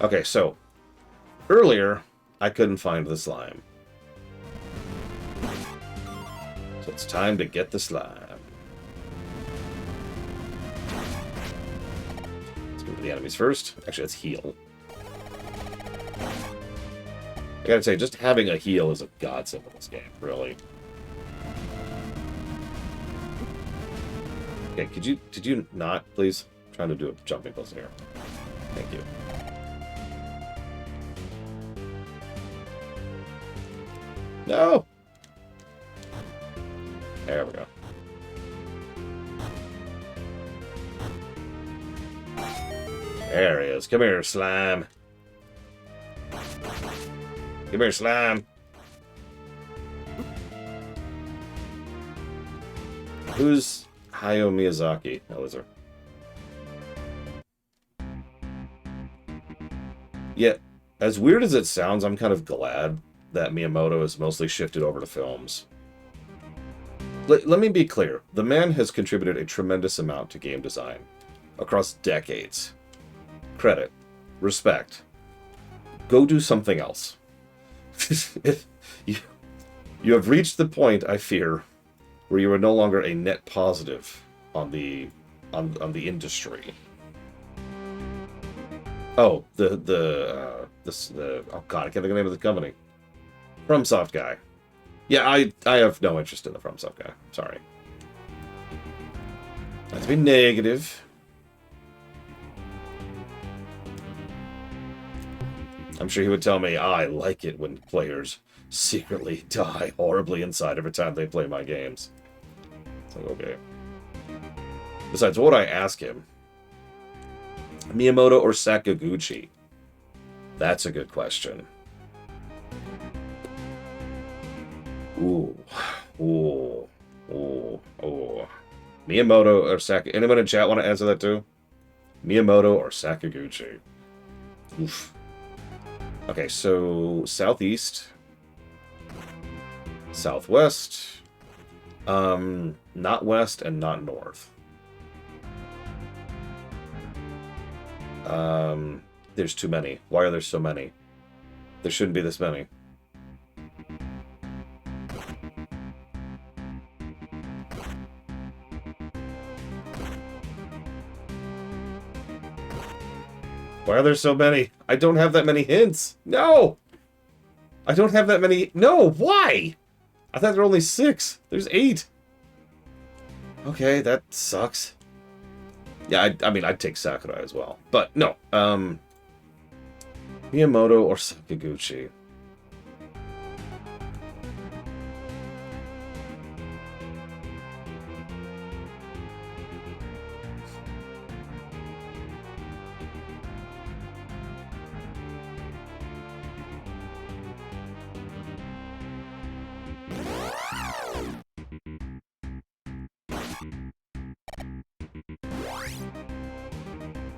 Okay, so earlier I couldn't find the slime. So it's time to get the slime. Let's go to the enemies first. Actually, let's heal. I gotta say, just having a heal is a godsend in this game, really. Okay, did you not, please? I'm trying to do a jumping pulse here. Thank you. No! There we go. There he is. Come here, slime. Come here, slime. Who's Hayao Miyazaki, Eleazar? Yeah, as weird as it sounds, I'm kind of glad that Miyamoto has mostly shifted over to films. Let me be clear. The man has contributed a tremendous amount to game design across decades. Credit. Respect. Go do something else. You have reached the point, I fear, where you are no longer a net positive on the industry. Oh, oh god, I can't think of the name of the company. FromSoft guy. Yeah, I have no interest in the FromSoft guy. Sorry. Not to be negative. I'm sure he would tell me, I like it when players secretly die horribly inside every time they play my games. It's like, okay. Besides, what would I ask him? Miyamoto or Sakaguchi? That's a good question. Ooh. Ooh. Ooh. Ooh. Miyamoto or Sakaguchi? Anyone in chat want to answer that too? Miyamoto or Sakaguchi? Oof. Okay, so southeast, southwest, not west and not north. There's too many. Why are there so many? There shouldn't be this many. Why are there so many? I don't have that many hints. No! I don't have that many... No, why? I thought there were only 6. There's 8. Okay, that sucks. Yeah, I mean, I'd take Sakurai as well. But, no. Miyamoto or Sakaguchi?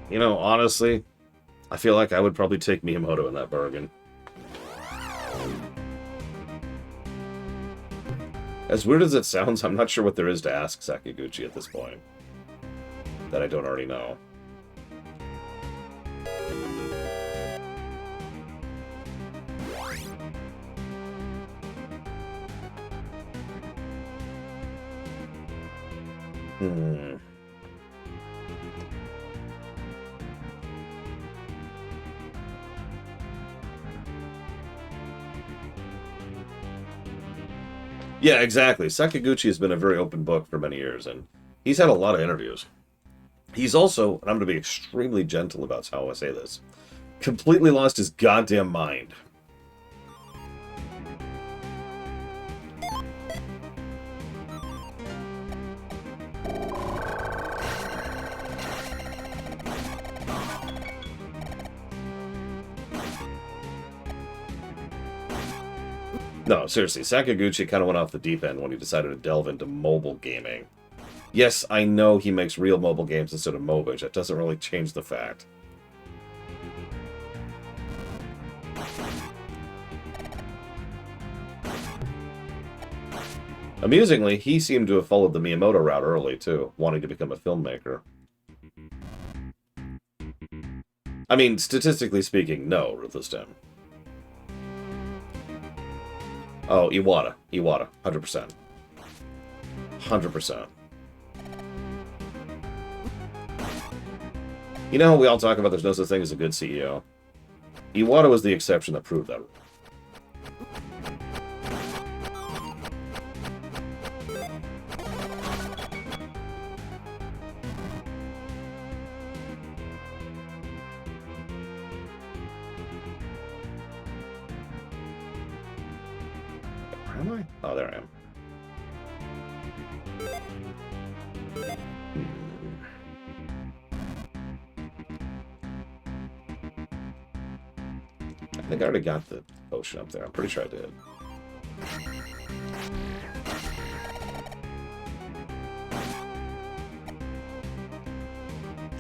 You know, honestly, I feel like I would probably take Miyamoto in that bargain. As weird as it sounds, I'm not sure what there is to ask Sakaguchi at this point that I don't already know. Yeah, exactly. Sakaguchi has been a very open book for many years, and he's had a lot of interviews. He's also, and I'm going to be extremely gentle about how I say this, completely lost his goddamn mind. No, seriously, Sakaguchi kind of went off the deep end when he decided to delve into mobile gaming. Yes, I know he makes real mobile games instead of MOBA. That doesn't really change the fact. Amusingly, he seemed to have followed the Miyamoto route early, too, wanting to become a filmmaker. I mean, statistically speaking, no, Ruthless Tim. Oh, Iwata. 100%. 100%. You know, we all talk about there's no such thing as a good CEO. Iwata was the exception that proved that. Where am I? Oh, there I am. I think I already got the potion up there. I'm pretty sure I did.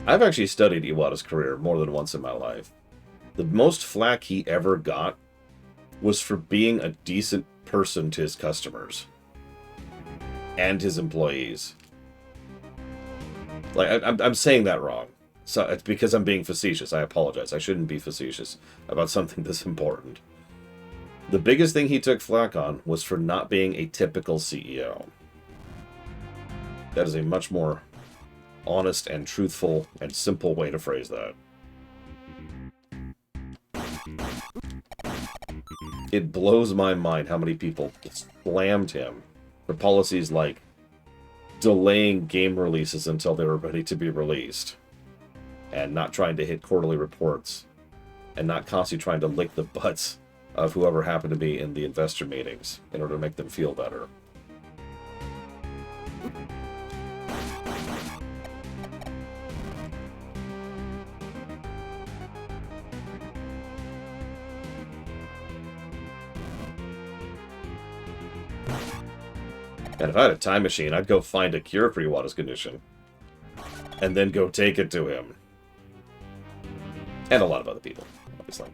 I've actually studied Iwata's career more than once in my life. The most flack he ever got was for being a decent person to his customers and his employees. Like, I'm saying that wrong. So it's because I'm being facetious. I apologize. I shouldn't be facetious about something this important. The biggest thing he took flack on was for not being a typical CEO. That is a much more honest and truthful and simple way to phrase that. It blows my mind how many people slammed him for policies like delaying game releases until they were ready to be released, and not trying to hit quarterly reports, and not constantly trying to lick the butts of whoever happened to be in the investor meetings in order to make them feel better. And if I had a time machine, I'd go find a cure for Iwata's condition. And then go take it to him. And a lot of other people, obviously.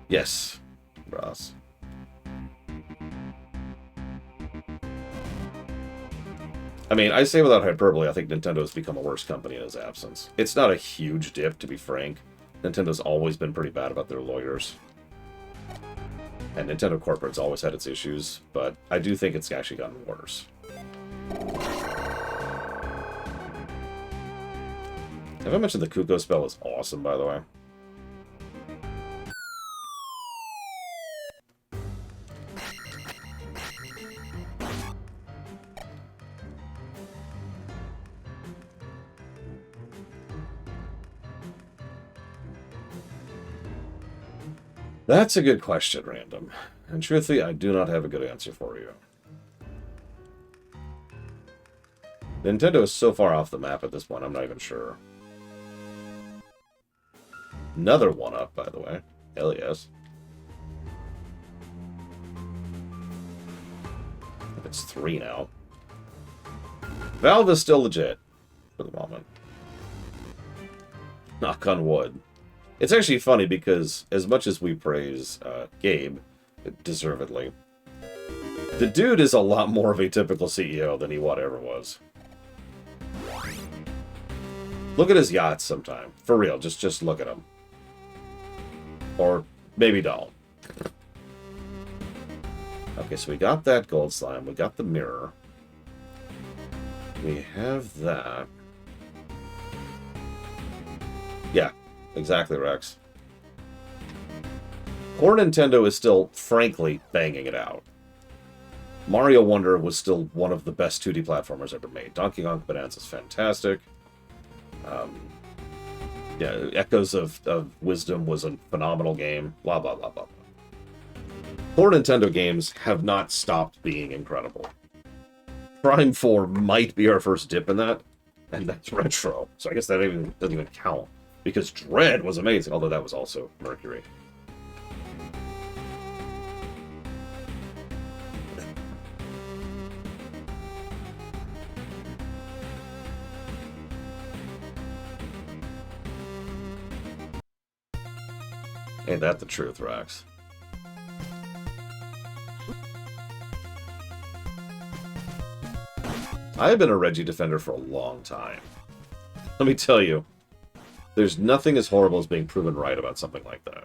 Yes, Ross. I mean, I say without hyperbole, I think Nintendo has become a worse company in his absence. It's not a huge dip, to be frank. Nintendo's always been pretty bad about their lawyers. And Nintendo Corporate's always had its issues, but I do think it's actually gotten worse. Have I mentioned the Kuko spell is awesome, by the way? That's a good question, Random. And truthfully, I do not have a good answer for you. Nintendo is so far off the map at this point, I'm not even sure. Another one-up, by the way. Hell yes. It's 3 now. Valve is still legit for the moment. Knock on wood. It's actually funny because as much as we praise Gabe, deservedly, the dude is a lot more of a typical CEO than he whatever was. Look at his yachts sometime. For real, just look at him. Or maybe don't. Okay, so we got that gold slime. We got the mirror. We have that. Yeah, exactly, Rex. Poor Nintendo is still, frankly, banging it out. Mario Wonder was still one of the best 2D platformers ever made. Donkey Kong Bonanza is fantastic. Yeah, Echoes of Wisdom was a phenomenal game. Blah, blah, blah, blah, blah. Poor Nintendo games have not stopped being incredible. Prime 4 might be our first dip in that, and that's retro. So I guess that doesn't even count. Because Dread was amazing, although that was also Mercury. Ain't that the truth, Rox? I have been a Reggie defender for a long time. Let me tell you, there's nothing as horrible as being proven right about something like that.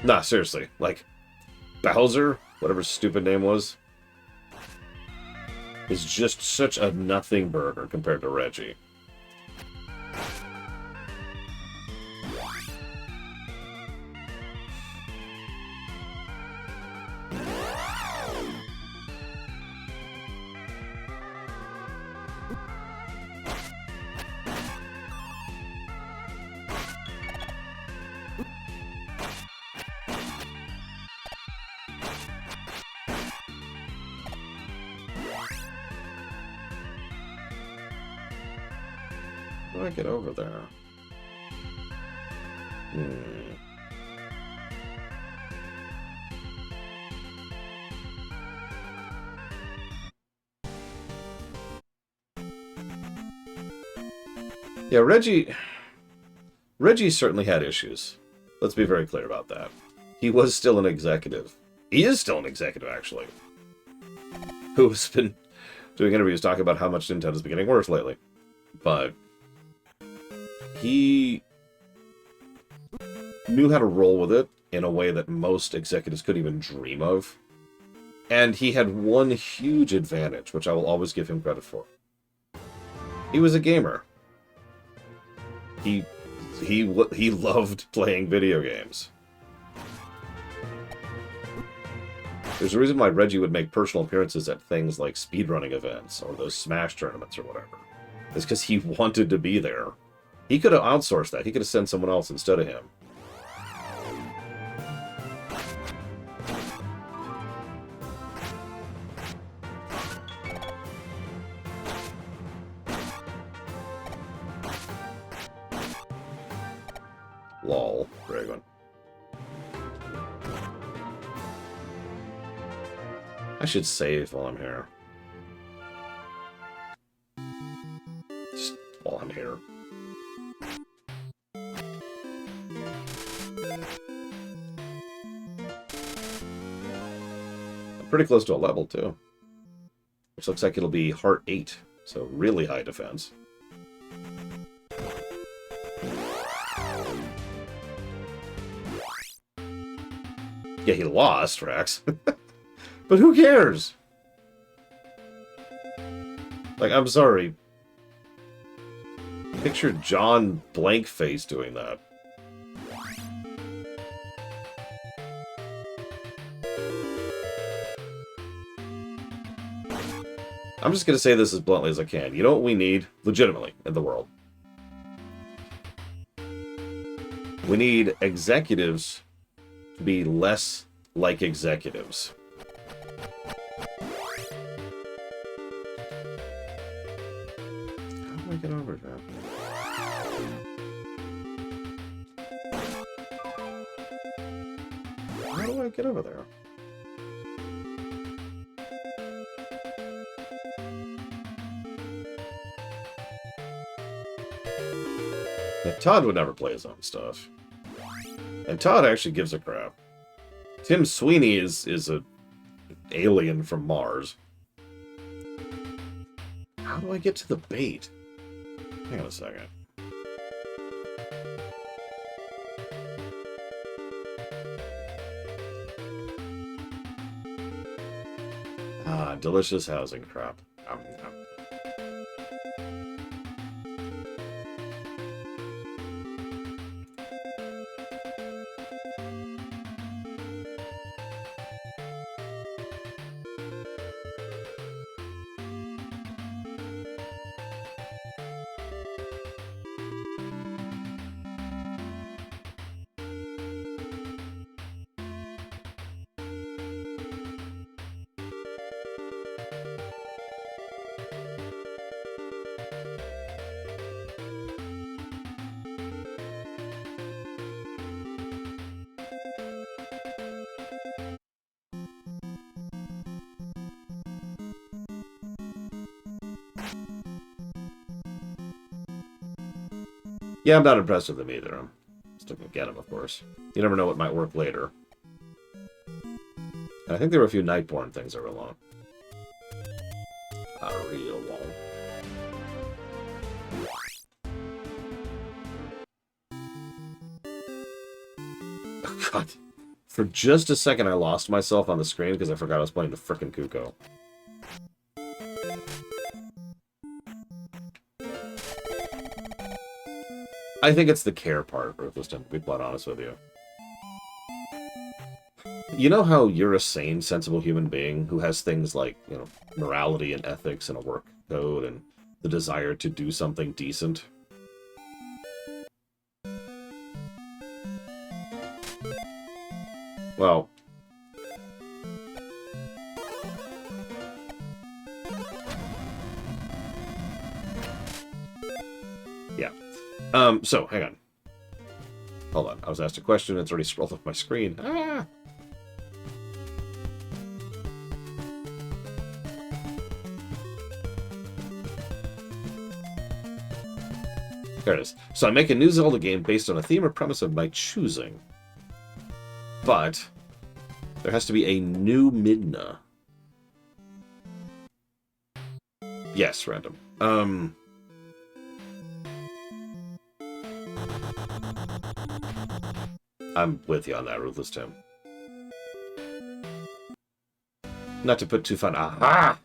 Nah, seriously. Like, Bowser, whatever his stupid name was, is just such a nothing burger compared to Reggie. How do I get over there? Yeah, Reggie certainly had issues. Let's be very clear about that. He was still an executive. He is still an executive, actually. Who's been doing interviews talking about how much Nintendo's been getting worse lately. But he knew how to roll with it in a way that most executives couldn't even dream of. And he had one huge advantage, which I will always give him credit for. He was a gamer. He loved playing video games. There's a reason why Reggie would make personal appearances at things like speedrunning events or those Smash tournaments or whatever. It's because he wanted to be there. He could have outsourced that. He could have sent someone else instead of him. Lol. Dragon. I should save while I'm here. Just while I'm here. I'm pretty close to a level, too. Which looks like it'll be Heart 8, so really high defense. Yeah, he lost, Rex. But who cares? Like, I'm sorry. Picture John Blankface doing that. I'm just going to say this as bluntly as I can. You know what we need, legitimately, in the world? We need executives to be less like executives. How do I get over that? How do I get over there? Now, Todd would never play his own stuff. And Todd actually gives a crap. Tim Sweeney is an alien from Mars. How do I get to the bait? Hang on a second. Ah, delicious housing crap. Yeah, I'm not impressed with them either. I'm still gonna get them, of course. You never know what might work later. And I think there were a few Nightborn things that were long. Real long. Oh, God. For just a second, I lost myself on the screen because I forgot I was playing the frickin' Kuko. I think it's the care part, Ruthless, to be quite honest with you. You know how you're a sane, sensible human being who has things like, you know, morality and ethics and a work code and the desire to do something decent? Well, yeah. So, hang on. Hold on. I was asked a question. It's already scrolled off my screen. Ah! There it is. So I make a new Zelda game based on a theme or premise of my choosing. But there has to be a new Midna. Yes, random. I'm with you on that, Ruthless Tim. Not to put too fine... Aha!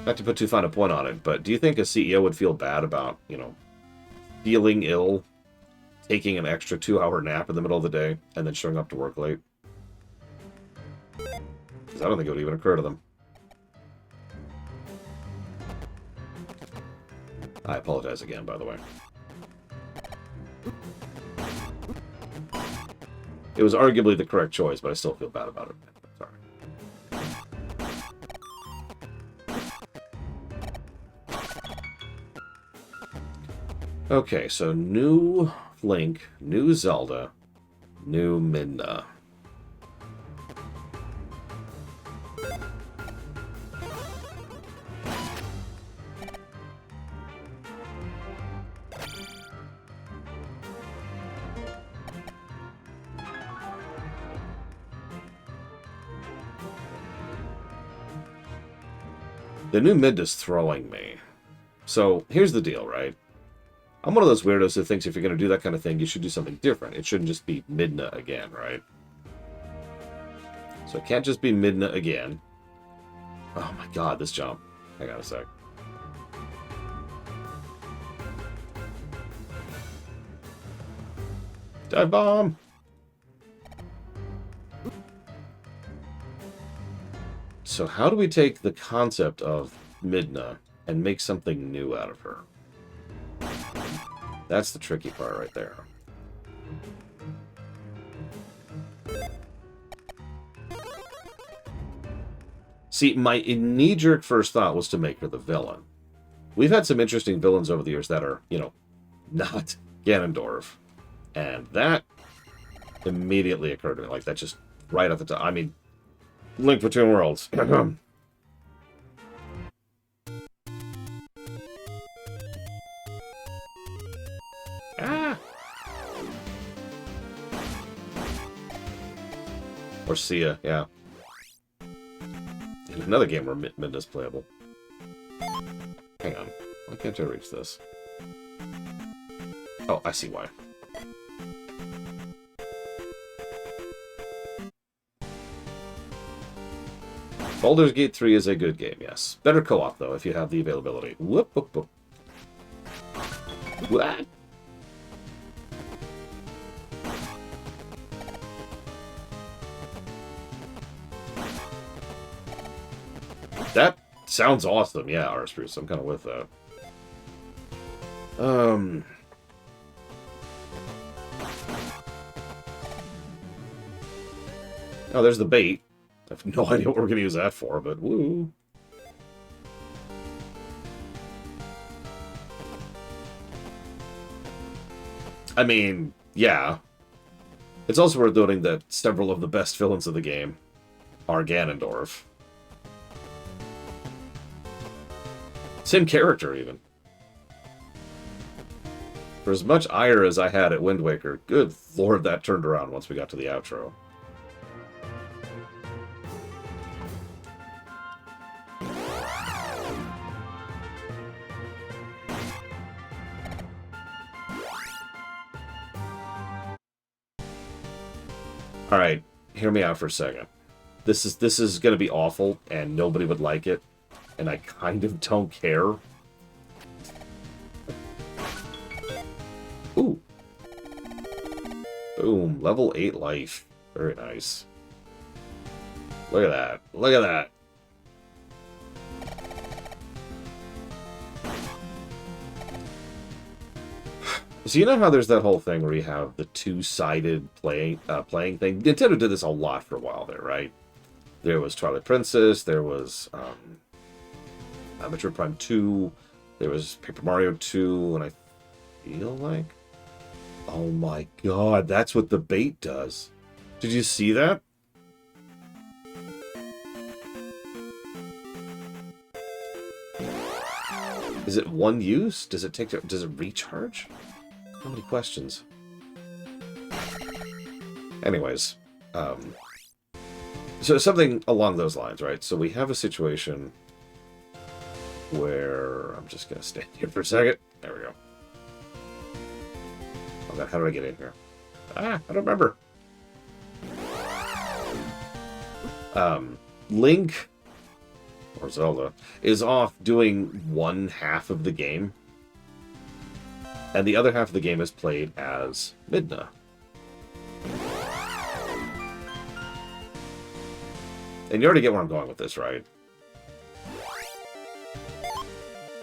Not to put too fine a point on it, but do you think a CEO would feel bad about, you know, feeling ill, taking an extra 2-hour nap in the middle of the day, and then showing up to work late? Because I don't think it would even occur to them. I apologize again, by the way. It was arguably the correct choice, but I still feel bad about it. Sorry. Okay, so new Link, new Zelda, new Midna. The new Midna's throwing me. So, here's the deal, right? I'm one of those weirdos that thinks if you're going to do that kind of thing, you should do something different. It shouldn't just be Midna again, right? So it can't just be Midna again. Oh my god, this jump. Hang on a sec. Dive bomb! So how do we take the concept of Midna and make something new out of her? That's the tricky part right there. See, my knee-jerk first thought was to make her the villain. We've had some interesting villains over the years that are, you know, not Ganondorf. And that immediately occurred to me. Like, that just right at the top. I mean, Link Between Worlds. Ah! Or Sia, yeah. In another game where Midna's playable. Hang on. Why can't I reach this? Oh, I see why. Baldur's Gate 3 is a good game, yes. Better co-op, though, if you have the availability. Whoop, whoop, whoop. What? That sounds awesome. Yeah, R-Spruce. I'm kind of with that. Oh, there's the bait. I have no idea what we're going to use that for, but woo. I mean, yeah. It's also worth noting that several of the best villains of the game are Ganondorf. Same character, even. For as much ire as I had at Wind Waker, good lord, that turned around once we got to the outro. Alright, hear me out for a second. This is going to be awful, and nobody would like it, and I kind of don't care. Ooh. Boom. Level 8 life. Very nice. Look at that. Look at that. So you know how there's that whole thing where you have the two-sided playing thing? Nintendo did this a lot for a while there, right? There was Twilight Princess, there was Metroid Prime 2, there was Paper Mario 2, and I feel like... Oh my god, that's what the bait does. Did you see that? Is it one use? Does it recharge? How many questions? Anyways, so something along those lines, right? So we have a situation where I'm just gonna stand here for a second. There we go. Oh god, how do I get in here? Ah, I don't remember. Link, or Zelda, is off doing one half of the game. And the other half of the game is played as Midna. And you already get where I'm going with this, right?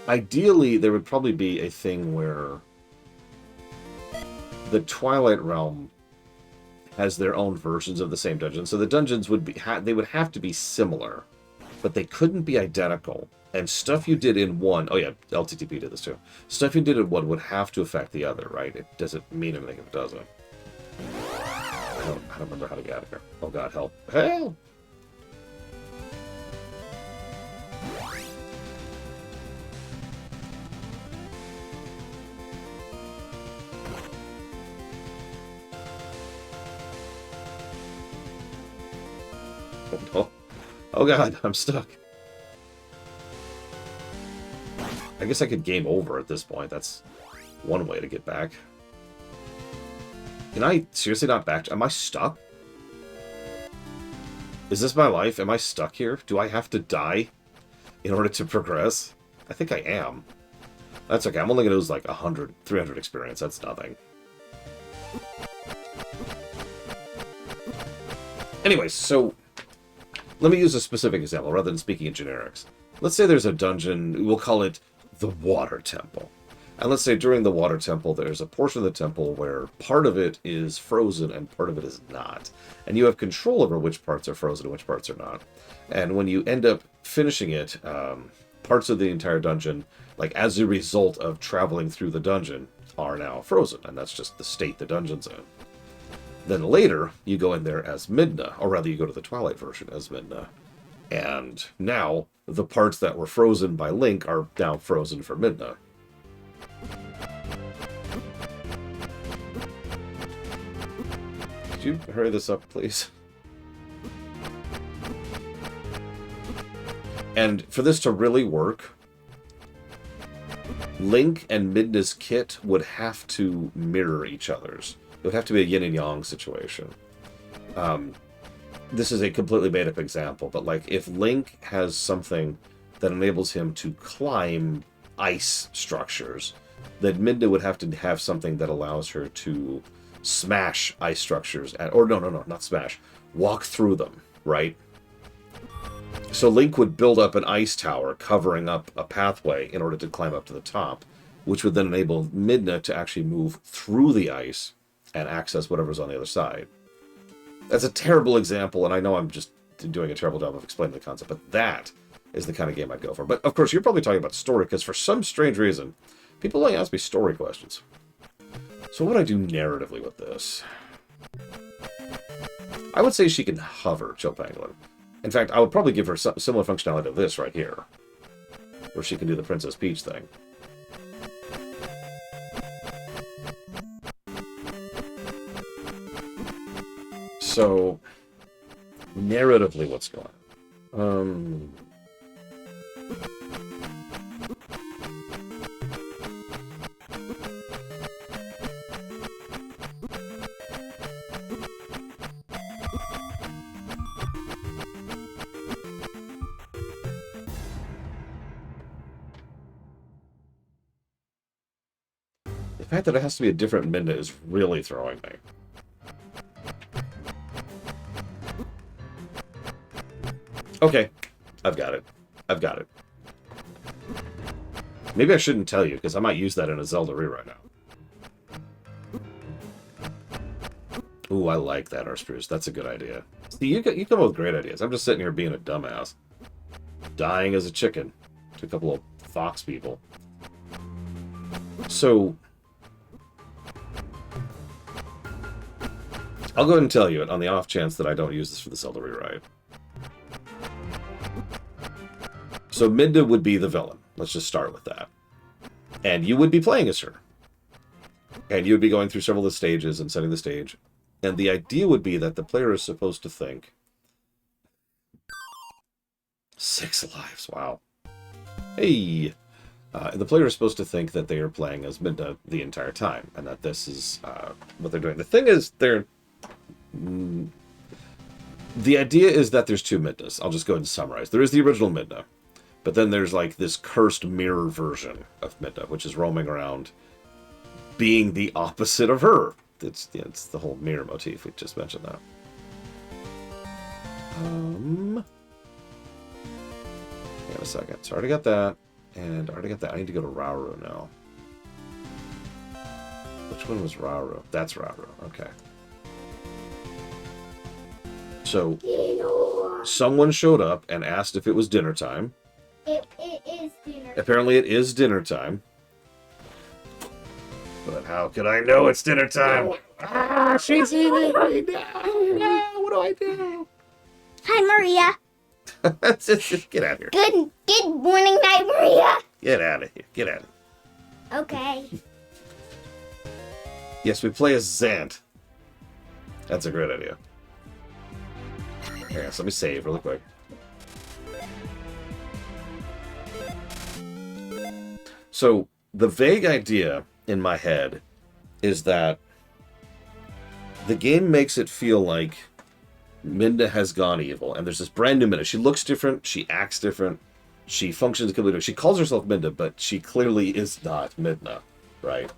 Ideally, there would probably be a thing where the Twilight Realm has their own versions of the same dungeon. So the dungeons would be they would have to be similar, but they couldn't be identical. And stuff you did in one... Oh yeah, LTTP did this too. Stuff you did in one would have to affect the other, right? It doesn't mean anything if it doesn't. I don't remember how to get out of here. Oh god, help. Help! Oh, oh god, I'm stuck. I guess I could game over at this point. That's one way to get back. Can I seriously not back? Am I stuck? Is this my life? Am I stuck here? Do I have to die in order to progress? I think I am. That's okay. I'm only going to lose like 100, 300 experience. That's nothing. Anyways, so let me use a specific example rather than speaking in generics. Let's say there's a dungeon, we'll call it the Water Temple. And let's say during the Water Temple, there's a portion of the temple where part of it is frozen and part of it is not. And you have control over which parts are frozen and which parts are not. And when you end up finishing it, parts of the entire dungeon, like as a result of traveling through the dungeon, are now frozen. And that's just the state the dungeon's in. Then later, you go in there as Midna, or rather you go to the Twilight version as Midna. And now, the parts that were frozen by Link are now frozen for Midna. Could you hurry this up, please? And for this to really work, Link and Midna's kit would have to mirror each other's. It would have to be a yin and yang situation. This is a completely made-up example, but like if Link has something that enables him to climb ice structures, then Midna would have to have something that allows her to smash ice structures, or no, not smash, walk through them, right? So Link would build up an ice tower covering up a pathway in order to climb up to the top, which would then enable Midna to actually move through the ice and access whatever's on the other side. That's a terrible example, and I know I'm just doing a terrible job of explaining the concept, but that is the kind of game I'd go for. But of course, you're probably talking about story, because for some strange reason, people only ask me story questions. So what would I do narratively with this? I would say she can hover, Chill Pangolin. In fact, I would probably give her similar functionality to this right here, where she can do the Princess Peach thing. So, narratively, what's going on? The fact that it has to be a different Midna is really throwing me. Okay, I've got it. I've got it. Maybe I shouldn't tell you, because I might use that in a Zelda rewrite now. Ooh, I like that, Arspruce. That's a good idea. See, you come up with great ideas. I'm just sitting here being a dumbass. Dying as a chicken to a couple of fox people. So, I'll go ahead and tell you it on the off chance that I don't use this for the Zelda rewrite. So Midna would be the villain. Let's just start with that. And you would be playing as her. And you would be going through several of the stages and setting the stage. And the idea would be that the player is supposed to think... 6 lives, wow. Hey! The player is supposed to think that they are playing as Midna the entire time. And that this is what they're doing. The thing is, they're... The idea is that there's 2 Midnas. I'll just go ahead and summarize. There is the original Midna. But then there's like this cursed mirror version of Midna, which is roaming around being the opposite of her. It's the whole mirror motif. We just mentioned that. Hang on a second. So I already got that. And I already got that. I need to go to Rauru now. Which one was Rauru? That's Rauru. Okay. So, someone showed up and asked if it was dinner time. It is dinner. Apparently it is dinner time. But how could I know it's dinner time? Ah, she's eating right now. No, what do I do? Hi, Maria. Get out of here. Good morning, night, Maria. Get out of here. Get out of here. Okay. Yes, we play as Zant. That's a great idea. Here, so let me save really quick. So, the vague idea in my head is that the game makes it feel like Midna has gone evil, and there's this brand new Midna. She looks different, she acts different, she functions completely different. She calls herself Midna, but she clearly is not Midna, right?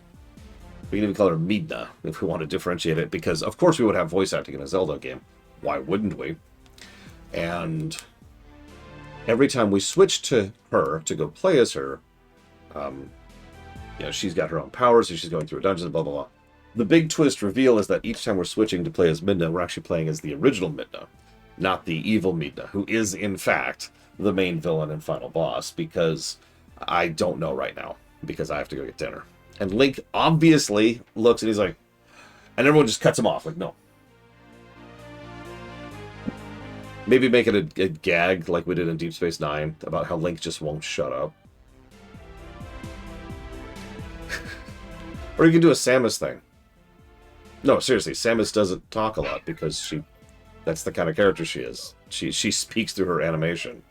We can even call her Midna if we want to differentiate it, because of course we would have voice acting in a Zelda game. why wouldn't we? And every time we switch to her to go play as her, you know, she's got her own powers, so she's going through a dungeon, blah, blah, blah. The big twist reveal is that each time we're switching to play as Midna, we're actually playing as the original Midna, not the evil Midna, who is, in fact, the main villain and final boss, because I don't know right now, because I have to go get dinner. And Link obviously looks and he's like, and everyone just cuts him off, like, no. Maybe make it a gag like we did in Deep Space Nine about how Link just won't shut up. Or you can do a Samus thing. No, seriously, Samus doesn't talk a lot because that's the kind of character she is. She speaks through her animation.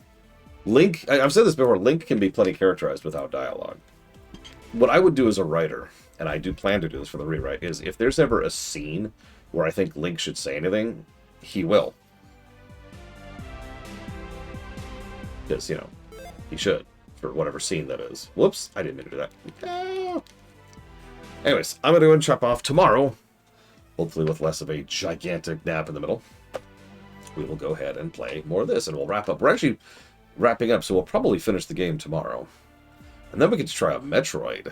Link, I've said this before, Link can be plenty characterized without dialogue. What I would do as a writer, and I do plan to do this for the rewrite, is if there's ever a scene where I think Link should say anything, he will. Because, you know, he should, for whatever scene that is. Whoops, I didn't mean to do that. Anyways, I'm going to go and chop off tomorrow, hopefully with less of a gigantic nap in the middle. We will go ahead and play more of this, and we'll wrap up. We're actually wrapping up, so we'll probably finish the game tomorrow. And then we get to try a Metroid.